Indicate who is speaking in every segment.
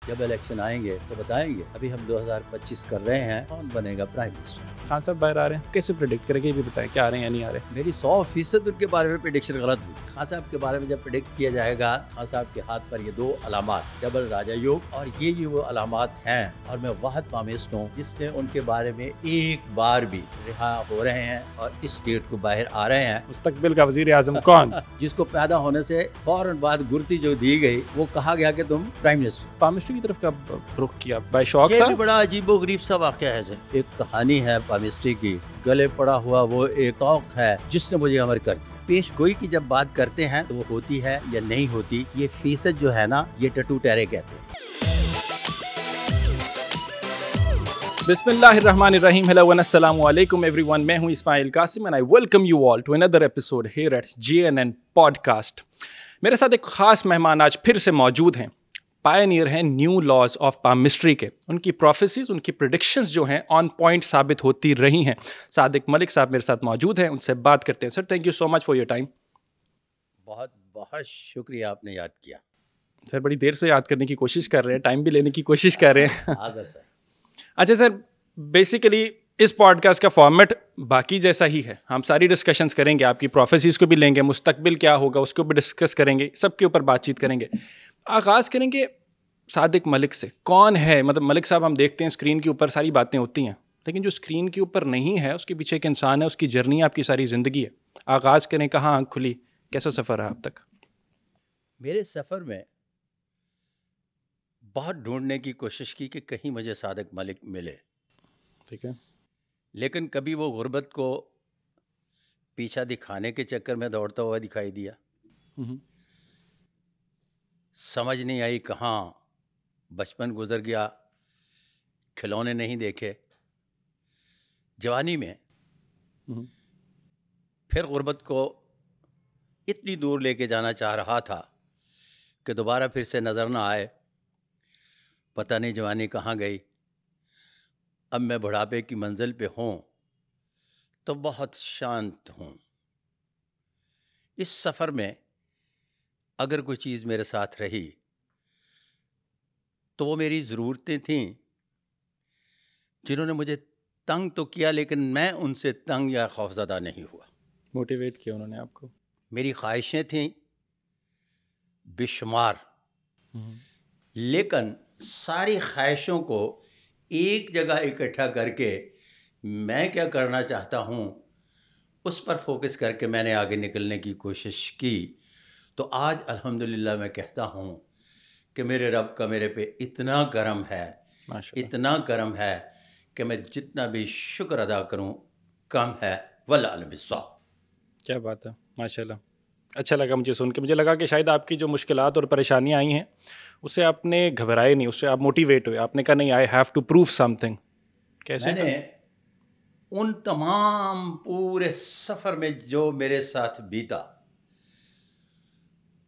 Speaker 1: جب الیکشن آئیں گے تو بتائیں گے. ابھی ہم 2025 کر رہے ہیں, کون بنے گا پرائم منسٹر.
Speaker 2: خان صاحب باہر آ رہے ہیں, کیسے پریڈکٹ کریں گے یہ بھی بتائیں, کیا آ رہے ہیں یا نہیں آ رہے؟
Speaker 1: میری 100% ان کے بارے میں پریڈکشن غلط ہوئی. خان صاحب کے بارے میں جب پریڈکٹ کیا جائے گا, خان صاحب کے ہاتھ پر یہ 2 علامات, ڈبل راجا یوگ, اور یہ وہ علامات ہیں. اور میں واحد پامسٹ ہوں جس نے ان کے بارے میں ایک بار بھی رہا ہو رہے ہیں اور اس اسٹیٹ کو باہر آ رہے ہیں.
Speaker 2: مستقبل کا وزیر اعظم کون؟
Speaker 1: جس کو پیدا ہونے سے فوراً بعد گرتی جو دی گئی, وہ کہا گیا کہ تم پرائم منسٹر.
Speaker 2: پامسٹری کی طرف کا رخ کیا بائی شوق
Speaker 1: یہ
Speaker 2: تھا.
Speaker 1: بھی بڑا عجیب و غریب سا واقعہ ہے. ایک کہانی ہے پامسٹری کی, گلے پڑا ہوا وہ ایک توق ہے جس نے مجھے امر کر دیا. پیش گوئی کی جب بات کرتے ہیں تو وہ ہوتی ہے یا نہیں ہوتی, یہ فیصد جو ہے نا, یہ ٹٹو ٹہرے کہتے ہیں.
Speaker 2: بسم اللہ الرحمن الرحیم. ہیلو and السلام علیکم ایوری ون. میں ہوں اسماعیل Qasim and I welcome you all to another episode here at JNN Podcast. میرے ساتھ ایک خاص مہمان آج پھر سے موجود ہیں. پائنیئر ہیں نیو لاز آف پامسٹری کے. ان کی پروفیسیز, ان کی پریڈکشنز جو ہیں آن پوائنٹ ثابت ہوتی رہی ہیں. صادق ملک صاحب میرے ساتھ موجود ہیں, ان سے بات کرتے ہیں. سر thank you so much for your time.
Speaker 1: بہت بہت شکریہ, آپ نے یاد کیا.
Speaker 2: سر بڑی دیر سے یاد کرنے کی کوشش کر رہے ہیں, ٹائم بھی لینے کی کوشش کر رہے ہیں.
Speaker 1: حاضر سر.
Speaker 2: اچھا سر, بیسیکلی اس پوڈ کاسٹ کا فارمیٹ باقی جیسا ہی ہے. ہم ساری ڈسکشنز کریں گے, آپ کی پروفیسیز کو بھی لیں گے, مستقبل کیا ہوگا اس کو بھی ڈسکس کریں گے, سب کے اوپر بات چیت کریں گے. آغاز کریں گے صادق ملک سے. کون ہے, مطلب ملک صاحب ہم دیکھتے ہیں اسکرین کے اوپر ساری باتیں ہوتی ہیں, لیکن جو اسکرین کے اوپر نہیں ہے اس کے پیچھے ایک انسان ہے, اس کی جرنی آپ کی ساری زندگی ہے. آغاز کریں, کہاں آنکھ کھلی, کیسا سفر رہا اب تک؟
Speaker 1: میرے سفر میں بہت ڈھونڈنے کی کوشش کی کہ کہیں مجھے صادق ملک ملے.
Speaker 2: ٹھیک ہے.
Speaker 1: لیکن کبھی وہ غربت کو پیچھا دکھانے کے چکر میں دوڑتا ہوا دکھائی دیا. سمجھ نہیں آئی کہاں بچپن گزر گیا, کھلونے نہیں دیکھے. جوانی میں پھر غربت کو اتنی دور لے کے جانا چاہ رہا تھا کہ دوبارہ پھر سے نظر نہ آئے. پتہ نہیں جوانی کہاں گئی. اب میں بڑھاپے کی منزل پہ ہوں تو بہت شانت ہوں. اس سفر میں اگر کوئی چیز میرے ساتھ رہی تو وہ میری ضرورتیں تھیں, جنہوں نے مجھے تنگ تو کیا لیکن میں ان سے تنگ یا خوفزدہ نہیں ہوا.
Speaker 2: موٹیویٹ کیا انہوں نے آپ کو.
Speaker 1: میری خواہشیں تھیں بے شمار, لیکن ساری خواہشوں کو ایک جگہ اکٹھا کر کے میں کیا کرنا چاہتا ہوں اس پر فوکس کر کے میں نے آگے نکلنے کی کوشش کی. تو آج الحمدللہ میں کہتا ہوں کہ میرے رب کا میرے پہ اتنا کرم ہے, اتنا کرم ہے کہ میں جتنا بھی شکر ادا کروں کم ہے. والعلم بالصواب.
Speaker 2: کیا بات ہے, ماشاء اللہ. اچھا لگا مجھے سن کے. مجھے لگا کہ شاید آپ کی جو مشکلات اور پریشانیاں آئی ہیں اس سے آپ نے گھبرائے نہیں, اس سے آپ موٹیویٹ ہوئے, آپ نے کہا نہیں I have to prove something. کیسے؟
Speaker 1: میں نے ان تمام پورے سفر میں جو میرے ساتھ بیتا,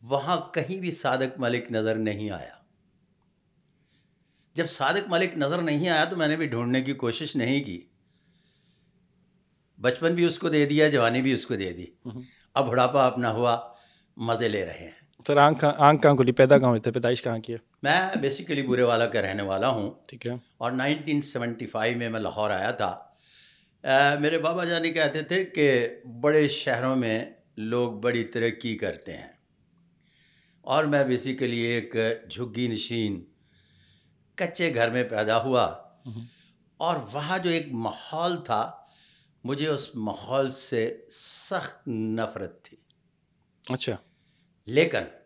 Speaker 1: وہاں کہیں بھی صادق ملک نظر نہیں آیا. جب صادق ملک نظر نہیں آیا تو میں نے بھی ڈھونڈنے کی کوشش نہیں کی. بچپن بھی اس کو دے دیا, جوانی بھی اس کو دے دی, اب بڑھاپا اپنا ہوا, مزے لے رہے ہیں.
Speaker 2: سر آنکھ کہاں کھلی, پیدا کہاں ہوئے تھے, پیدائش کہاں کی ہے؟
Speaker 1: میں بیسیکلی بورے والا کا رہنے والا ہوں.
Speaker 2: ٹھیک ہے.
Speaker 1: اور 1975 میں لاہور آیا تھا. میرے بابا جانی کہتے تھے کہ بڑے شہروں میں لوگ بڑی ترقی کرتے ہیں, اور میں بیسیکلی ایک جھگی نشین کچے گھر میں پیدا ہوا. اور وہاں جو ایک ماحول تھا, مجھے اس ماحول سے سخت نفرت تھی.
Speaker 2: اچھا.
Speaker 1: لیکن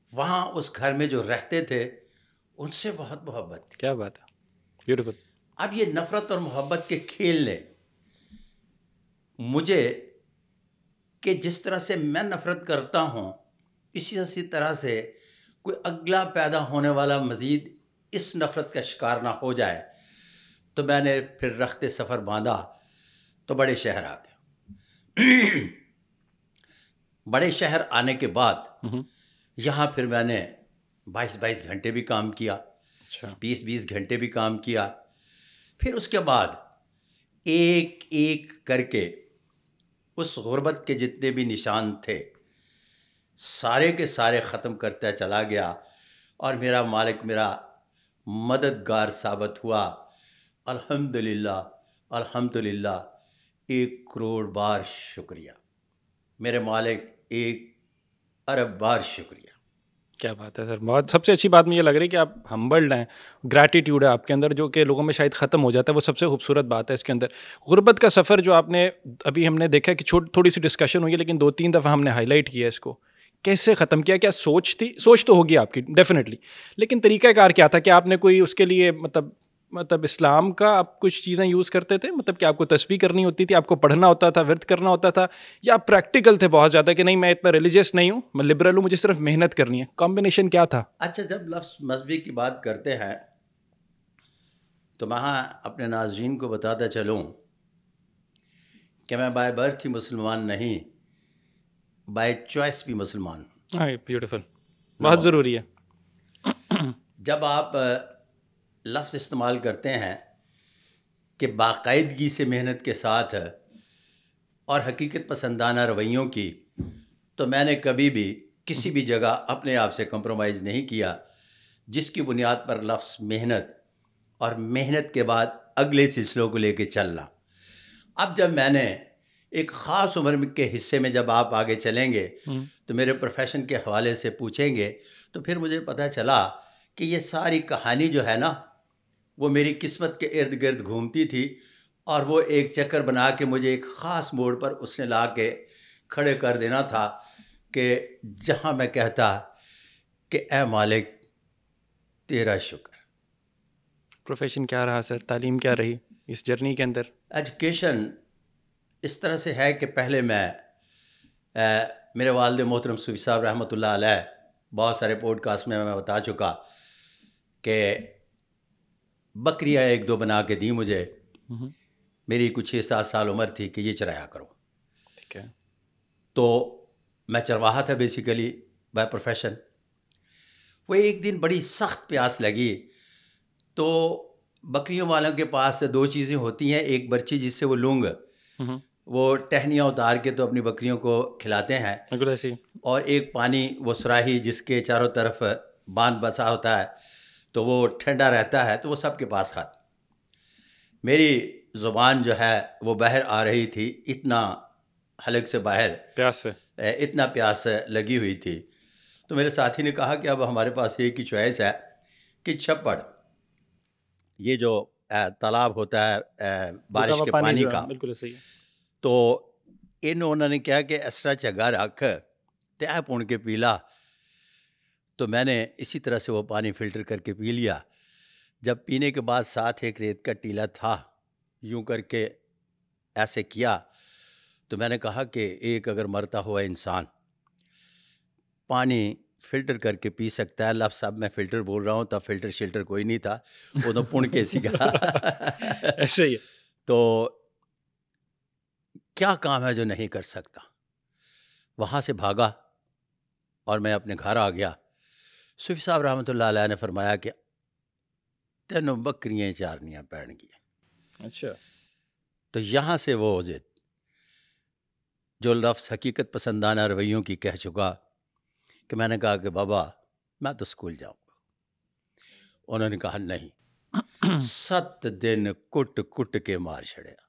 Speaker 1: وہاں اس گھر میں جو رہتے تھے ان سے بہت محبت تھی.
Speaker 2: کیا بات ہے, بیوٹیفل.
Speaker 1: اب یہ نفرت اور محبت کے کھیل نے مجھے کہ جس طرح سے میں نفرت کرتا ہوں اسی طرح سے کوئی اگلا پیدا ہونے والا مزید اس نفرت کا شکار نہ ہو جائے, تو میں نے پھر رخت سفر باندھا تو بڑے شہر آ گئے. بڑے شہر آنے کے بعد یہاں پھر میں نے 22 گھنٹے بھی کام کیا, 20 گھنٹے بھی کام کیا. پھر اس کے بعد ایک ایک کر کے اس غربت کے جتنے بھی نشان تھے سارے کے سارے ختم کرتا چلا گیا, اور میرا مالک میرا مددگار ثابت ہوا. الحمدللہ الحمدللہ. 1 کروڑ بار شکریہ میرے مالک، 1 ارب بار شکریہ.
Speaker 2: کیا بات ہے سر. بہت سب سے اچھی بات مجھے لگ رہی ہے کہ آپ ہمبلڈ ہیں، گریٹیٹیوڈ ہے آپ کے اندر، جو کہ لوگوں میں شاید ختم ہو جاتا ہے. وہ سب سے خوبصورت بات ہے اس کے اندر. غربت کا سفر جو آپ نے ابھی ہم نے دیکھا کہ تھوڑی سی ڈسکشن ہوئی ہے، لیکن 2-3 دفعہ ہم نے ہائی لائٹ کیا ہے اس کو. کیسے ختم کیا؟ کیا سوچ تھی؟ سوچ تو ہوگی آپ کی ڈیفینیٹلی، لیکن طریقہ کار کیا تھا؟ کہ آپ نے کوئی اس کے لیے مطلب اسلام کا آپ کچھ چیزیں یوز کرتے تھے؟ مطلب کہ آپ کو تسبیح کرنی ہوتی تھی، آپ کو پڑھنا ہوتا تھا، ورد کرنا ہوتا تھا، یا آپ پریکٹیکل تھے بہت زیادہ کہ نہیں میں اتنا ریلیجیس نہیں ہوں، میں لبرل ہوں، مجھے صرف محنت کرنی ہے؟ کمبینیشن کیا تھا؟
Speaker 1: اچھا، جب لفظ مذہبی کی بات کرتے ہیں تو میں اپنے ناظرین کو بتاتا چلوں کہ میں بائی برتھ ہی مسلمان نہیں، بائی چوائس بھی مسلمان ہوں.
Speaker 2: بیوٹیفل، بہت ضروری ہے.
Speaker 1: جب آپ لفظ استعمال کرتے ہیں کہ باقاعدگی سے محنت کے ساتھ اور حقیقت پسندانہ رویوں کی، تو میں نے کبھی بھی کسی بھی جگہ اپنے آپ سے کمپرومائز نہیں کیا، جس کی بنیاد پر لفظ محنت اور محنت کے بعد اگلے سلسلوں کو لے کے چلنا. اب جب میں نے ایک خاص عمر کے حصے میں جب آپ آگے چلیں گے تو میرے پروفیشن کے حوالے سے پوچھیں گے، تو پھر مجھے پتہ چلا کہ یہ ساری کہانی جو ہے نا وہ میری قسمت کے ارد گرد گھومتی تھی، اور وہ ایک چکر بنا کے مجھے ایک خاص موڑ پر اس نے لا کے کھڑے کر دینا تھا کہ جہاں میں کہتا کہ اے مالک تیرا شکر.
Speaker 2: پروفیشن کیا رہا سر؟ تعلیم کیا رہی اس جرنی کے اندر؟
Speaker 1: ایجوکیشن اس طرح سے ہے کہ پہلے میں میرے والد محترم صوفی صاحب رحمۃ اللہ علیہ، بہت سارے پوڈ کاسٹ میں بتا چکا کہ بکریاں 1-2 بنا کے دی مجھے. میری کچھ 6-7 سال عمر تھی کہ یہ چرایا کرو.
Speaker 2: ٹھیک ہے.
Speaker 1: تو میں چرواہا تھا بیسیکلی بائی پروفیشن. وہ ایک دن بڑی سخت پیاس لگی، تو بکریوں والوں کے پاس 2 چیزیں ہوتی ہیں، ایک برچی جس سے وہ لونگ وہ ٹہنیاں اتار کے تو اپنی بکریوں کو کھلاتے ہیں، اور ایک پانی وہ سراہی جس کے چاروں طرف باندھ بسا ہوتا ہے تو وہ ٹھنڈا رہتا ہے، تو وہ سب کے پاس کھاتے. میری زبان جو ہے وہ باہر آ رہی تھی، اتنا حلق سے باہر
Speaker 2: پیاس سے
Speaker 1: اتنا پیاس لگی ہوئی تھی. تو میرے ساتھی نے کہا کہ اب ہمارے پاس ایک ہی چوائس ہے کہ چھپڑ، یہ جو تالاب ہوتا ہے بارش کے پانی کا،
Speaker 2: بالکل صحیح.
Speaker 1: تو انہوں نے کہا کہ اسرا چگا رکھ تے پون کے پیلا. تو میں نے اسی طرح سے وہ پانی فلٹر کر کے پی لیا. جب پینے کے بعد ساتھ ایک ریت کا ٹیلا تھا، یوں کر کے ایسے کیا، تو میں نے کہا کہ ایک اگر مرتا ہوا انسان پانی فلٹر کر کے پی سکتا ہے، لفظ اب میں فلٹر بول رہا ہوں، تب فلٹر شلٹر کوئی نہیں تھا، وہ تو پن کے سی گا
Speaker 2: ایسے ہی.
Speaker 1: تو کیا کام ہے جو نہیں کر سکتا. وہاں سے بھاگا اور میں اپنے گھر آ گیا. صوفی صاحب رحمۃ اللہ علیہ نے فرمایا کہ تینوں بکریاں چارنیاں پڑ گئی.
Speaker 2: اچھا.
Speaker 1: تو یہاں سے وہ جو لفظ حقیقت پسندانہ رویوں کی کہہ چکا کہ میں نے کہا کہ بابا میں تو اسکول جاؤں گا. انہوں نے کہا نہیں. 7 دن کٹ کٹ کے مار چھڑیا.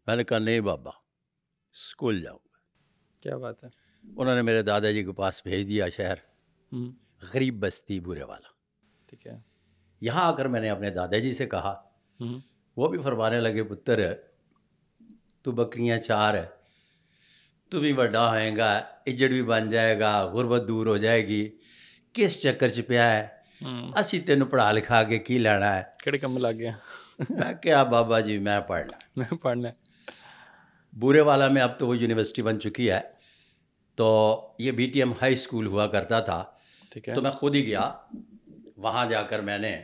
Speaker 1: میں نے کہا نہیں بابا اسکول جاؤں گا.
Speaker 2: کیا بات ہے.
Speaker 1: انہوں نے میرے دادا جی کے پاس بھیج دیا شہر، غریب بستی بورے والا.
Speaker 2: ٹھیک ہے.
Speaker 1: یہاں آ کر میں نے اپنے دادا جی سے کہا، وہ بھی فرمانے لگے پتر تو بکریاں چار ہے، تو بھی بڑا ہوئے گا، اجڑ بھی بن جائے گا، غربت دور ہو جائے گی، کس چکر چ پیا ہے، اسی تینوں پڑھا لکھا کے کی لینا ہے.
Speaker 2: کہڑے کم لگ گیا.
Speaker 1: میں کیا بابا جی میں پڑھنا. بورے والا میں اب تو وہ یونیورسٹی بن چکی ہے، تو یہ B T M high school ہوا کرتا تھا. تو میں خود ہی گیا وہاں. جا کر میں نے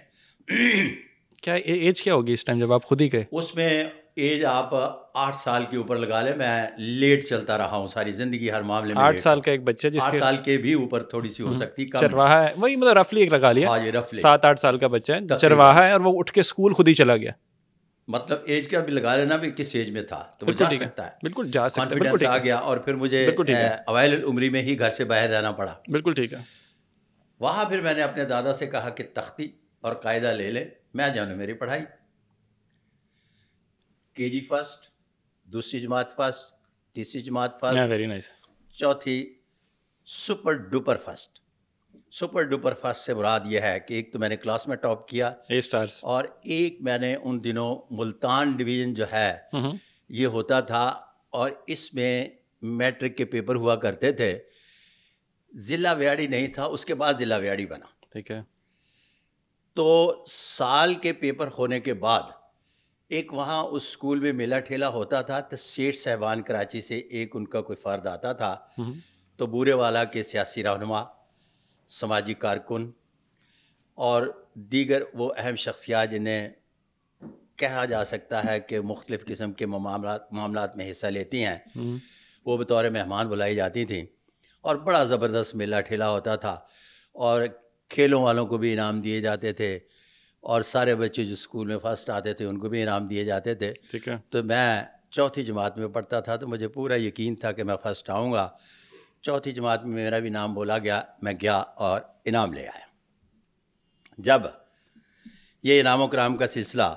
Speaker 2: کیا ایج کیا ہوگی اس ٹائم جب آپ خود ہی گئے؟
Speaker 1: اس میں ایج آپ 8 سال کے اوپر لگا لیں. میں لیٹ چلتا رہا ہوں ساری زندگی ہر معاملے میں.
Speaker 2: 8 سال کا ایک بچہ جس
Speaker 1: 8 سال کے بھی اوپر تھوڑی سی ہو سکتی، کم
Speaker 2: چرواہا ہے، وہی مطلب رفلی ایک لگا لیا.
Speaker 1: ہاں جی رفلی
Speaker 2: 7-8 سال کا بچہ ہے، چرواہا ہے، اور وہ اٹھ کے اسکول خود ہی چلا گیا.
Speaker 1: مطلب ایج کا بھی لگا لینا بھی کس ایج میں تھا تو وہ جا سکتا ہے.
Speaker 2: بالکل جا سکتا ہے.
Speaker 1: کانفیڈنس آ گیا. اور پھر مجھے اوائل العمری میں ہی گھر سے باہر رہنا پڑا.
Speaker 2: بالکل ٹھیک ہے.
Speaker 1: وہاں پھر میں نے اپنے دادا سے کہا کہ تختی اور قاعدہ لے لیں، میں جانوں میری پڑھائی. KG فرسٹ، دوسری جماعت فرسٹ، تیسری جماعت فرسٹ،
Speaker 2: ویری نائس.
Speaker 1: چوتھی super duper first. Super duper first سے مراد یہ ہے کہ ایک تو میں نے کلاس میں ٹاپ کیا،
Speaker 2: اے اسٹارس، اور
Speaker 1: ایک میں نے ان دنوں ملتان ڈویژن جو ہے یہ ہوتا تھا، اور اس میں میٹرک کے پیپر ہوا کرتے تھے. ضلع ویاڑی نہیں تھا، اس کے بعد ضلع ویاڑی بنا.
Speaker 2: ٹھیک ہے.
Speaker 1: تو سال کے پیپر ہونے کے بعد ایک وہاں اس اسکول میں میلہ ٹھیلا ہوتا تھا، تو سیٹھ صاحبان کراچی سے ایک ان کا کوئی فرد آتا تھا، تو بورے والا کے سیاسی رہنما، سماجی کارکن اور دیگر وہ اہم شخصیات جنہیں کہا جا سکتا ہے کہ مختلف قسم کے معاملات میں حصہ لیتی ہیں، وہ بطور مہمان بلائی جاتی تھیں. اور بڑا زبردست میلہ ٹھیلا ہوتا تھا، اور کھیلوں والوں کو بھی انعام دیے جاتے تھے، اور سارے بچے جو اسکول میں فرسٹ آتے تھے ان کو بھی انعام دیے جاتے تھے.
Speaker 2: ٹھیک ہے.
Speaker 1: تو میں چوتھی جماعت میں پڑھتا تھا، تو مجھے پورا یقین تھا کہ میں فرسٹ آؤں گا. چوتھی جماعت میں میرا بھی نام بولا گیا، میں گیا اور انعام لے آیا. جب یہ انعام و کرام کا سلسلہ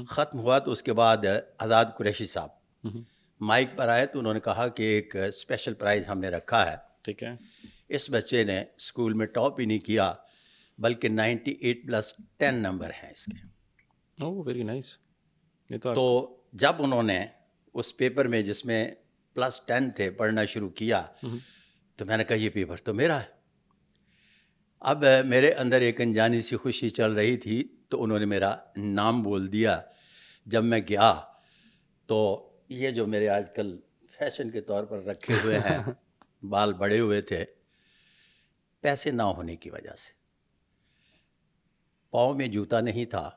Speaker 1: ختم ہوا تو اس کے بعد آزاد قریشی صاحب مائک پر آئے، تو انہوں نے کہا کہ ایک اسپیشل پرائز ہم نے رکھا ہے.
Speaker 2: ٹھیک ہے.
Speaker 1: اس بچے نے اسکول میں ٹاپ ہی نہیں کیا، بلکہ 98+10 نمبر ہیں اس کے.
Speaker 2: اوہ ویری نائس.
Speaker 1: تو جب انہوں نے اس پیپر میں جس میں +10 تھے پڑھنا شروع کیا، تو میں نے کہا یہ پیپر تو میرا ہے. اب میرے اندر ایک انجانی سی خوشی چل رہی تھی، تو انہوں نے میرا نام بول دیا. جب میں گیا تو یہ جو میرے آج کل فیشن کے طور پر رکھے ہوئے ہیں بال بڑے ہوئے تھے، پیسے نہ ہونے کی وجہ سے پاؤں میں جوتا نہیں تھا،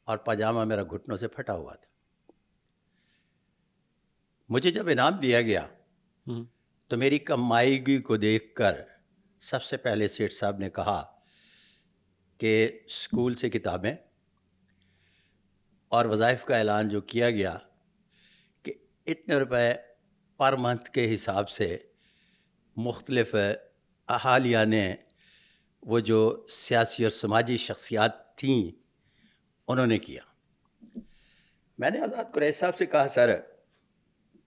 Speaker 1: اور پاجامہ میرا گھٹنوں سے پھٹا ہوا تھا. مجھے جب انعام دیا گیا تو میری کمائیگی کو دیکھ کر سب سے پہلے سیٹھ صاحب نے کہا کہ اسکول سے کتابیں اور وظائف کا اعلان جو کیا گیا کہ اتنے روپے پر منتھ کے حساب سے مختلف اہالیہ نے وہ جو سیاسی اور سماجی شخصیات تھیں انہوں نے کیا. میں نے آزاد قریشی صاحب سے کہا سر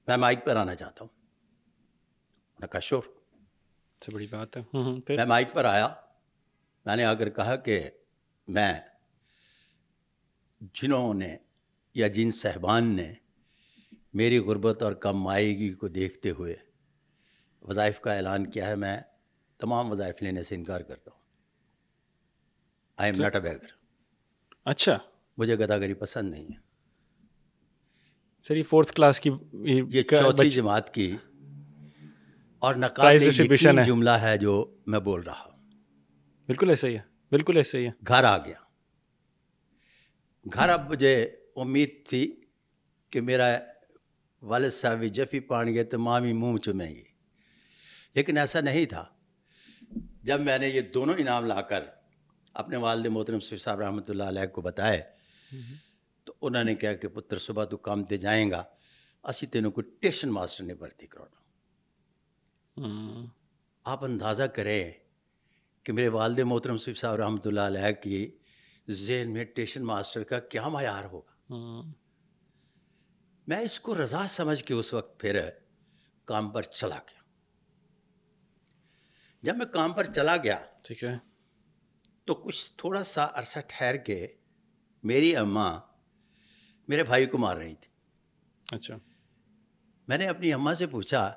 Speaker 1: میں مائک پر آنا چاہتا ہوں. انہوں نے کہا شور.
Speaker 2: سے بڑی بات ہے.
Speaker 1: میں مائک پر آیا. میں نے آ کر کہا کہ میں جنہوں نے یا جن صاحبان نے میری غربت اور کم مائیگی کو دیکھتے ہوئے وظائف کا اعلان کیا ہے، میں تمام وظائف لینے سے انکار کرتا ہوں. I am not a beggar.
Speaker 2: اچھا.
Speaker 1: مجھے گداگری پسند نہیں ہے.
Speaker 2: سر یہ 4th کلاس کی
Speaker 1: یہ چوتھی جماعت کی اور ناقابل یقین جملہ ہے جو میں بول رہا ہوں.
Speaker 2: بالکل ایسا ہی ہے، بالکل ایسا ہی ہے.
Speaker 1: گھر آ گیا. گھر اب مجھے امید تھی کہ میرا والد صاحب بھی جفی پان گے تو مامی منہ چومیں گی، لیکن ایسا نہیں تھا. جب میں نے یہ دونوں انعام لا کر اپنے والد محترم سیف صاحب رحمۃ اللہ علیہ کو بتائے تو انہوں نے کہا کہ پتر صبح تو کام تے جائیں گا، اسی تینوں کو ٹیوشن ماسٹر نے بھرتی کرانا. آپ اندازہ کریں کہ میرے والد محترم سیف صاحب رحمۃ اللہ علیہ کی ذہن میں ٹیوشن ماسٹر کا کیا معیار ہوگا. میں اس کو رضا سمجھ کے اس وقت پھر کام پر چلا گیا. جب میں کام پر چلا گیا
Speaker 2: ٹھیک ہے
Speaker 1: تو کچھ تھوڑا سا عرصہ ٹھہر کے میری اماں میرے بھائی کو مار رہی تھی.
Speaker 2: اچھا.
Speaker 1: میں نے اپنی اماں سے پوچھا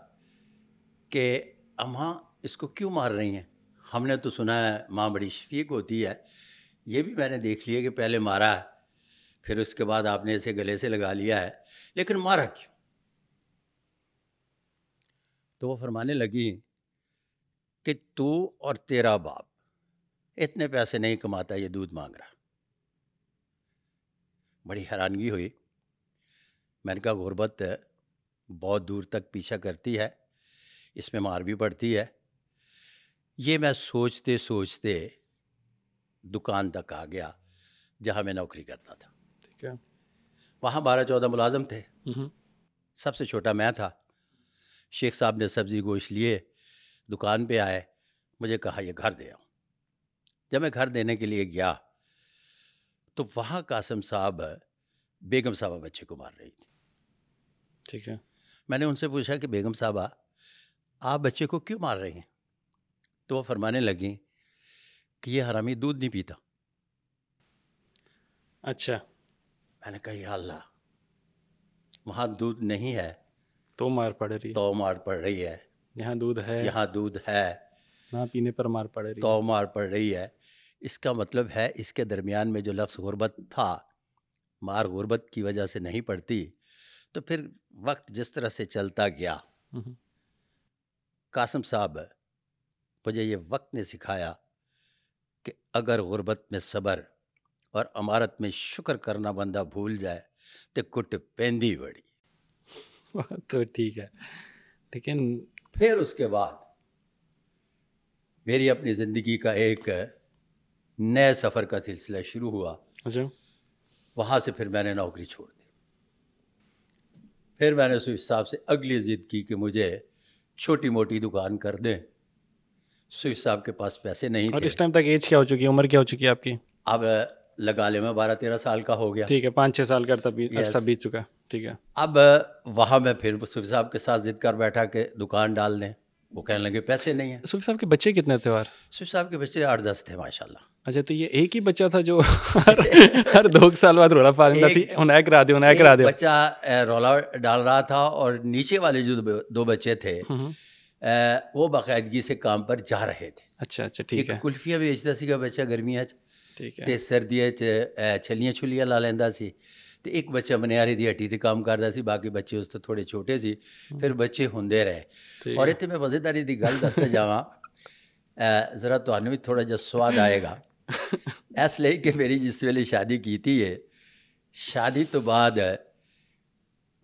Speaker 1: کہ اماں اس کو کیوں مار رہی ہیں؟ ہم نے تو سنا ہے ماں بڑی شفیق ہوتی ہے، یہ بھی میں نے دیکھ لیا کہ پہلے مارا ہے پھر اس کے بعد آپ نے اسے گلے سے لگا لیا ہے، لیکن مارا کیوں؟ تو وہ فرمانے لگی کہ تو اور تیرا باپ اتنے پیسے نہیں کماتا، یہ دودھ مانگ رہا. بڑی حیرانگی ہوئی. میں نے کہا غربت بہت دور تک پیچھا کرتی ہے، اس میں مار بھی پڑتی ہے. یہ میں سوچتے سوچتے دکان تک آ گیا جہاں میں نوکری کرتا تھا.
Speaker 2: ٹھیک ہے.
Speaker 1: وہاں 12-14 ملازم تھے، سب سے چھوٹا میں تھا. شیخ صاحب نے سبزی گوشت لیے دکان پہ آئے، مجھے کہا یہ گھر دے آؤ. جب میں گھر دینے کے لیے گیا تو وہاں قاسم صاحب بیگم صاحبہ بچے کو مار رہی تھی.
Speaker 2: ٹھیک ہے.
Speaker 1: میں نے ان سے پوچھا کہ بیگم صاحبہ آپ بچے کو کیوں مار رہی ہیں؟ تو وہ فرمانے لگیں کہ یہ حرامی دودھ نہیں پیتا.
Speaker 2: اچھا.
Speaker 1: میں نے کہا یا اللہ، وہاں دودھ نہیں ہے
Speaker 2: تو مار پڑ رہی ہے.
Speaker 1: تو مار پڑ رہی ہے.
Speaker 2: یہاں دودھ ہے،
Speaker 1: یہاں دودھ ہے
Speaker 2: نہ پینے پر مار پڑ رہی
Speaker 1: تو
Speaker 2: ہے.
Speaker 1: مار پڑ رہی ہے. اس کا مطلب ہے اس کے درمیان میں جو لفظ غربت تھا، مار غربت کی وجہ سے نہیں پڑتی. تو پھر وقت جس طرح سے چلتا گیا، قاسم صاحب مجھے یہ وقت نے سکھایا کہ اگر غربت میں صبر اور امارت میں شکر کرنا بندہ بھول جائے تو کٹ پیندی بڑی.
Speaker 2: تو ٹھیک ہے، لیکن
Speaker 1: پھر اس کے بعد میری اپنی زندگی کا ایک نئے سفر کا سلسلہ شروع ہوا.
Speaker 2: اچھا.
Speaker 1: وہاں سے پھر میں نے نوکری چھوڑ دی. پھر میں نے سوئف صاحب سے اگلی ضد کی کہ مجھے چھوٹی موٹی دکان کر دیں. سوئف صاحب کے پاس پیسے نہیں
Speaker 2: اور
Speaker 1: تھے.
Speaker 2: اس ٹائم تک ایج کیا ہو چکی ہے، عمر کیا ہو چکی ہے آپ کی؟
Speaker 1: اب لگا لے میں 12-13 سال کا ہو گیا.
Speaker 2: ٹھیک ہے، 5-6 سال کا عرصہ بیت چکا. ٹھیک ہے.
Speaker 1: اب وہاں میں پھر سوئف صاحب کے ساتھ ضد کر بیٹھا کہ دکان ڈال دیں. وہ کہنے لگے پیسے نہیں ہیں.
Speaker 2: سوفی صاحب کے بچے کتنے تھے؟
Speaker 1: سوئف صاحب کے بچے 8-10 تھے ماشاء اللہ.
Speaker 2: اچھا، تو یہ ایک ہی بچہ تھا جو ہر 2 سال بعد رولا پاتا سی انہیں کرا دے
Speaker 1: بچہ رولا ڈال رہا تھا، اور نیچے والے جو 2 بچے تھے وہ باقاعدگی سے کام پر جا رہے تھے.
Speaker 2: اچھا اچھا. ٹھیک ہے.
Speaker 1: ایک کلفیاں بیچتا سی گا بچہ گرمیاں
Speaker 2: ٹھیک ہے.
Speaker 1: تے سردیاں چھلیاں چھلیاں لا لینا سی. تو ایک بچہ منیاری دی ہٹی تے کام کرتا سی، باقی بچے اس تو تھوڑے چھوٹے سی. پھر بچے ہوندے رہے. اور اتنے میں مزیداری دی گل دستے جاواں، ذرا تہانوں بھی تھوڑا جہا سواد آئے گا. اس لیے کہ میری جس ویلے شادی کیتی ہے، شادی تو بعد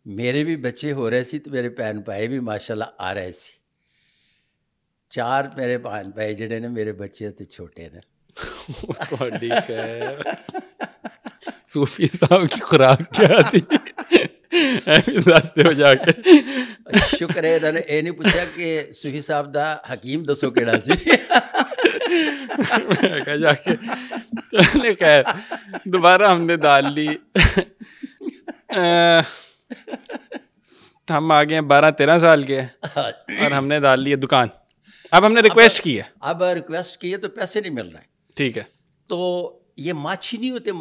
Speaker 1: میرے بھی بچے ہو رہے سی تو میرے بھن بھائی بھی ماشاء اللہ آ رہے سی. 4 میرے بھن بھائی جڑے نے میرے بچے تو چھوٹے نے.
Speaker 2: صوفی صاحب کی خوراک کیا تھی دستے ہو جا کے؟
Speaker 1: شکر ہے انہوں نے یہ نہیں پوچھا کہ صوفی صاحب دا حکیم دسو کیڑا سی.
Speaker 2: میں جا کے چلے خیر دوبارہ ہم نے ڈال لی. ہم آ گئے 12-13 سال کے اور ہم نے ڈال لی دکان. اب ہم نے ریکویسٹ کی ہے.
Speaker 1: اب ریکویسٹ کی ہے تو پیسے نہیں مل رہے.
Speaker 2: ٹھیک ہے.
Speaker 1: تو یہ ماچھی نہیں ہوتے،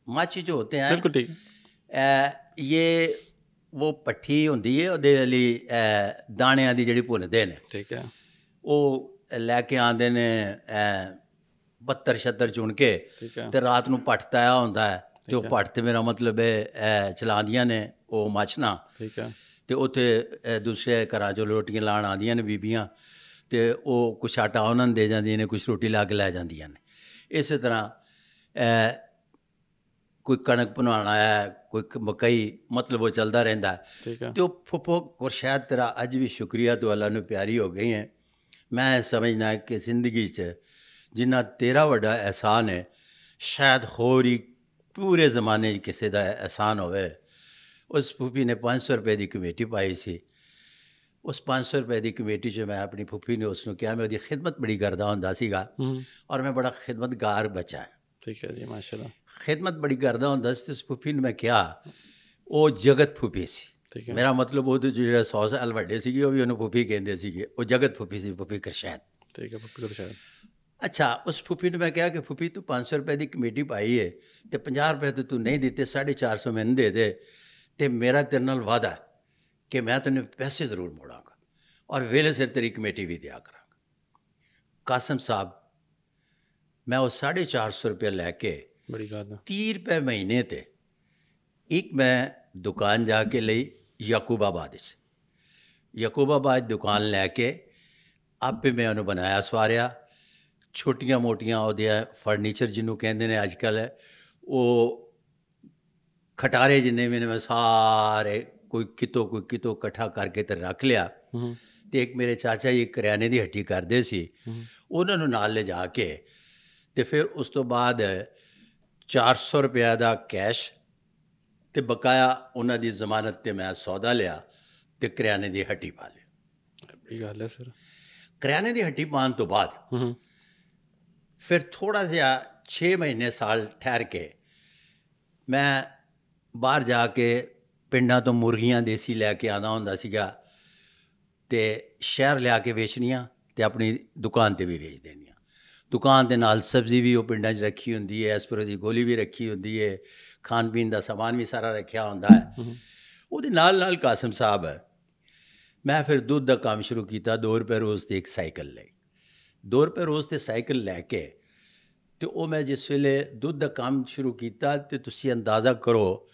Speaker 1: ماچھی جو ہوتے ہیں،
Speaker 2: بالکل ٹھیک
Speaker 1: ہے، یہ وہ پٹھی ہوندی ہے ਉਹਦੇ ਲਈ ਦਾਣਿਆਂ ਦੀ ਜਿਹੜੀ ਭੁੰਨਦੇ ਨੇ.
Speaker 2: ٹھیک ہے.
Speaker 1: ਉਹ ਲੈ ਕੇ ਆਉਂਦੇ ਨੇ ਬੱਤਰ ਛੱਤਰ ਚੁਣ ਕੇ, ਤੇ ਰਾਤ ਨੂੰ ਪੱਠ ਤਾਇਆ ਹੁੰਦਾ ਹੈ, ਤੇ ਉਹ ਪੱਠ ਤੇ ਮੇਰਾ ਮਤਲਬ ਹੈ ਚਲਾਉਂਦੀਆਂ ਨੇ ਉਹ ਮਾਛਣਾ.
Speaker 2: ٹھیک ہے.
Speaker 1: ਤੇ ਉੱਥੇ ਦੂਸਰੇ ਘਰਾਂ 'ਚੋਂ ਰੋਟੀਆਂ ਲਾਉਣ ਆਉਂਦੀਆਂ ਨੇ ਬੀਬੀਆਂ, ਤੇ ਉਹ ਕੁਛ ਆਟਾ ਉਹਨਾਂ ਨੂੰ ਦੇ ਜਾਂਦੀਆਂ ਨੇ, ਕੁਛ ਰੋਟੀ ਲਾ ਕੇ ਲੈ ਜਾਂਦੀਆਂ ਨੇ. ਇਸੇ ਤਰ੍ਹਾਂ ਕੋਈ ਕਣਕ ਬਣਾਉਣਾ ਹੈ, ਕੋਈ ਮਕਈ, ਮਤਲਬ ਉਹ ਚੱਲਦਾ ਰਹਿੰਦਾ ਹੈ. ਤੇ ਉਹ ਫੁੱਫੋ ਗੁਰਸ਼ਾਇਦ ਤੇਰਾ ਅੱਜ ਵੀ ਸ਼ੁਕਰੀਆ ਤੋਂ ਅੱਲਾ ਨੂੰ ਪਿਆਰੀ ਹੋ ਗਈ ਹੈ. ਮੈਂ ਸਮਝਣਾ ਕਿ ਜ਼ਿੰਦਗੀ 'ਚ ਜਿੰਨਾ ਤੇਰਾ ਵੱਡਾ ਅਹਿਸਾਨ ਹੈ, ਸ਼ਾਇਦ ਹੋਰ ਹੀ ਪੂਰੇ ਜ਼ਮਾਨੇ 'ਚ ਕਿਸੇ ਦਾ ਅਹਿਸਾਨ ਹੋਵੇ. ਉਸ ਫੁੱਫੀ ਨੇ 500 ਰੁਪਏ ਦੀ ਕਮੇਟੀ ਪਾਈ ਸੀ. ਉਸ 500 ਰੁਪਏ ਦੀ ਕਮੇਟੀ 'ਚ ਮੈਂ ਆਪਣੀ ਫੁੱਫੀ ਨੇ ਉਸ ਨੂੰ ਕਿਹਾ, ਮੈਂ ਉਹਦੀ ਖਿਦਮਤ ਬੜੀ ਕਰਦਾ ਹੁੰਦਾ ਸੀਗਾ, ਔਰ ਮੈਂ ਬੜਾ ਖਿਦਮਤਗਾਰ ਬੱਚਾ.
Speaker 2: ٹھیک ہے جی، ماشاء اللہ.
Speaker 1: خدمت بڑی کردا ہوندا سی. اس پھوپھی نے میں کیا وہ جگت پھوپھی سی. میرا مطلب وہ جو 100 سال وڈے سیگے وہ بھی انہوں پھوپھی کہندے سیگے. وہ جگت پھوپھی سی، پھوپھی کرشید.
Speaker 2: ٹھیک ہے، پھوپھی کرشید.
Speaker 1: اچھا، اس پھوپھی نے میں کہا کہ پھوپھی تو 500 روپے دی کمیٹی پائی ہے تے 50 روپے تو نہیں دیتے، 450 مینوں دے دے، تے میرا تیرے نال وعدہ ہے کہ میں تینوں پیسے ضرور موڑاں گا اور ویلے سر تیری کمیٹی بھی دیا کراں گا. قاسم صاحب میں وہ 450 روپے لے کے
Speaker 2: بڑی بات ہے
Speaker 1: 30 روپے مہینے تے ایک میں دکان جا کے لئی یعقوب آباد. یعقوب آباد دکان لے کے آپ میں انہوں بنایا سواریا. چھوٹیاں موٹیاں وہ فرنیچر جنہوں کہندے نے اج کل، وہ کھٹارے جنہیں بھی نے میں سارے کوئی کتوں کٹھا کر کے تے رکھ لیا. تے ایک میرے چاچا جی کریانے دی ہٹی کردے سی، انہوں نے نال لے جا کے تے پھر اس تو بعد 400 روپیہ دا کیش تے بقایا انہوں دی ضمانت تے میں سودا لیا تے کریانے دی ہٹی پا لیا.
Speaker 2: بڑی گل ہے سر.
Speaker 1: کریانے دی ہٹی پان تو بعد ਫਿਰ ਥੋੜ੍ਹਾ ਜਿਹਾ 6 ਮਹੀਨੇ ਸਾਲ ਠਹਿਰ ਕੇ ਮੈਂ ਬਾਹਰ ਜਾ ਕੇ ਪਿੰਡਾਂ ਤੋਂ ਮੁਰਗੀਆਂ ਦੇਸੀ ਲੈ ਕੇ ਆਉਂਦਾ ਹੁੰਦਾ ਸੀਗਾ ਅਤੇ ਸ਼ਹਿਰ ਲਿਆ ਕੇ ਵੇਚਣੀਆਂ ਅਤੇ ਆਪਣੀ ਦੁਕਾਨ 'ਤੇ ਵੀ ਵੇਚ ਦੇਣੀਆਂ। ਦੁਕਾਨ ਦੇ ਨਾਲ ਸਬਜ਼ੀ ਵੀ ਉਹ ਪਿੰਡਾਂ 'ਚ ਰੱਖੀ ਹੁੰਦੀ ਹੈ, ਐਸਪਰੋ ਦੀ ਗੋਲੀ ਵੀ ਰੱਖੀ ਹੁੰਦੀ ਹੈ, ਖਾਣ ਪੀਣ ਦਾ ਸਮਾਨ ਵੀ ਸਾਰਾ ਰੱਖਿਆ ਹੁੰਦਾ ਹੈ। ਉਹਦੇ ਨਾਲ ਨਾਲ ਕਾਸਿਮ ਸਾਹਿਬ ਮੈਂ ਫਿਰ ਦੁੱਧ ਦਾ ਕੰਮ ਸ਼ੁਰੂ ਕੀਤਾ। 2 ਰੁਪਏ ਰੋਜ਼ 'ਤੇ ਇੱਕ ਸਾਈਕਲ ਲਈ, 2 ਰੁਪਏ ਰੋਜ਼ 'ਤੇ ਸਾਈਕਲ ਲੈ ਕੇ ਅਤੇ ਉਹ ਮੈਂ ਜਿਸ ਵੇਲੇ ਦੁੱਧ ਦਾ ਕੰਮ ਸ਼ੁਰੂ ਕੀਤਾ ਅਤੇ ਤੁਸੀਂ ਅੰਦਾਜ਼ਾ ਕਰੋ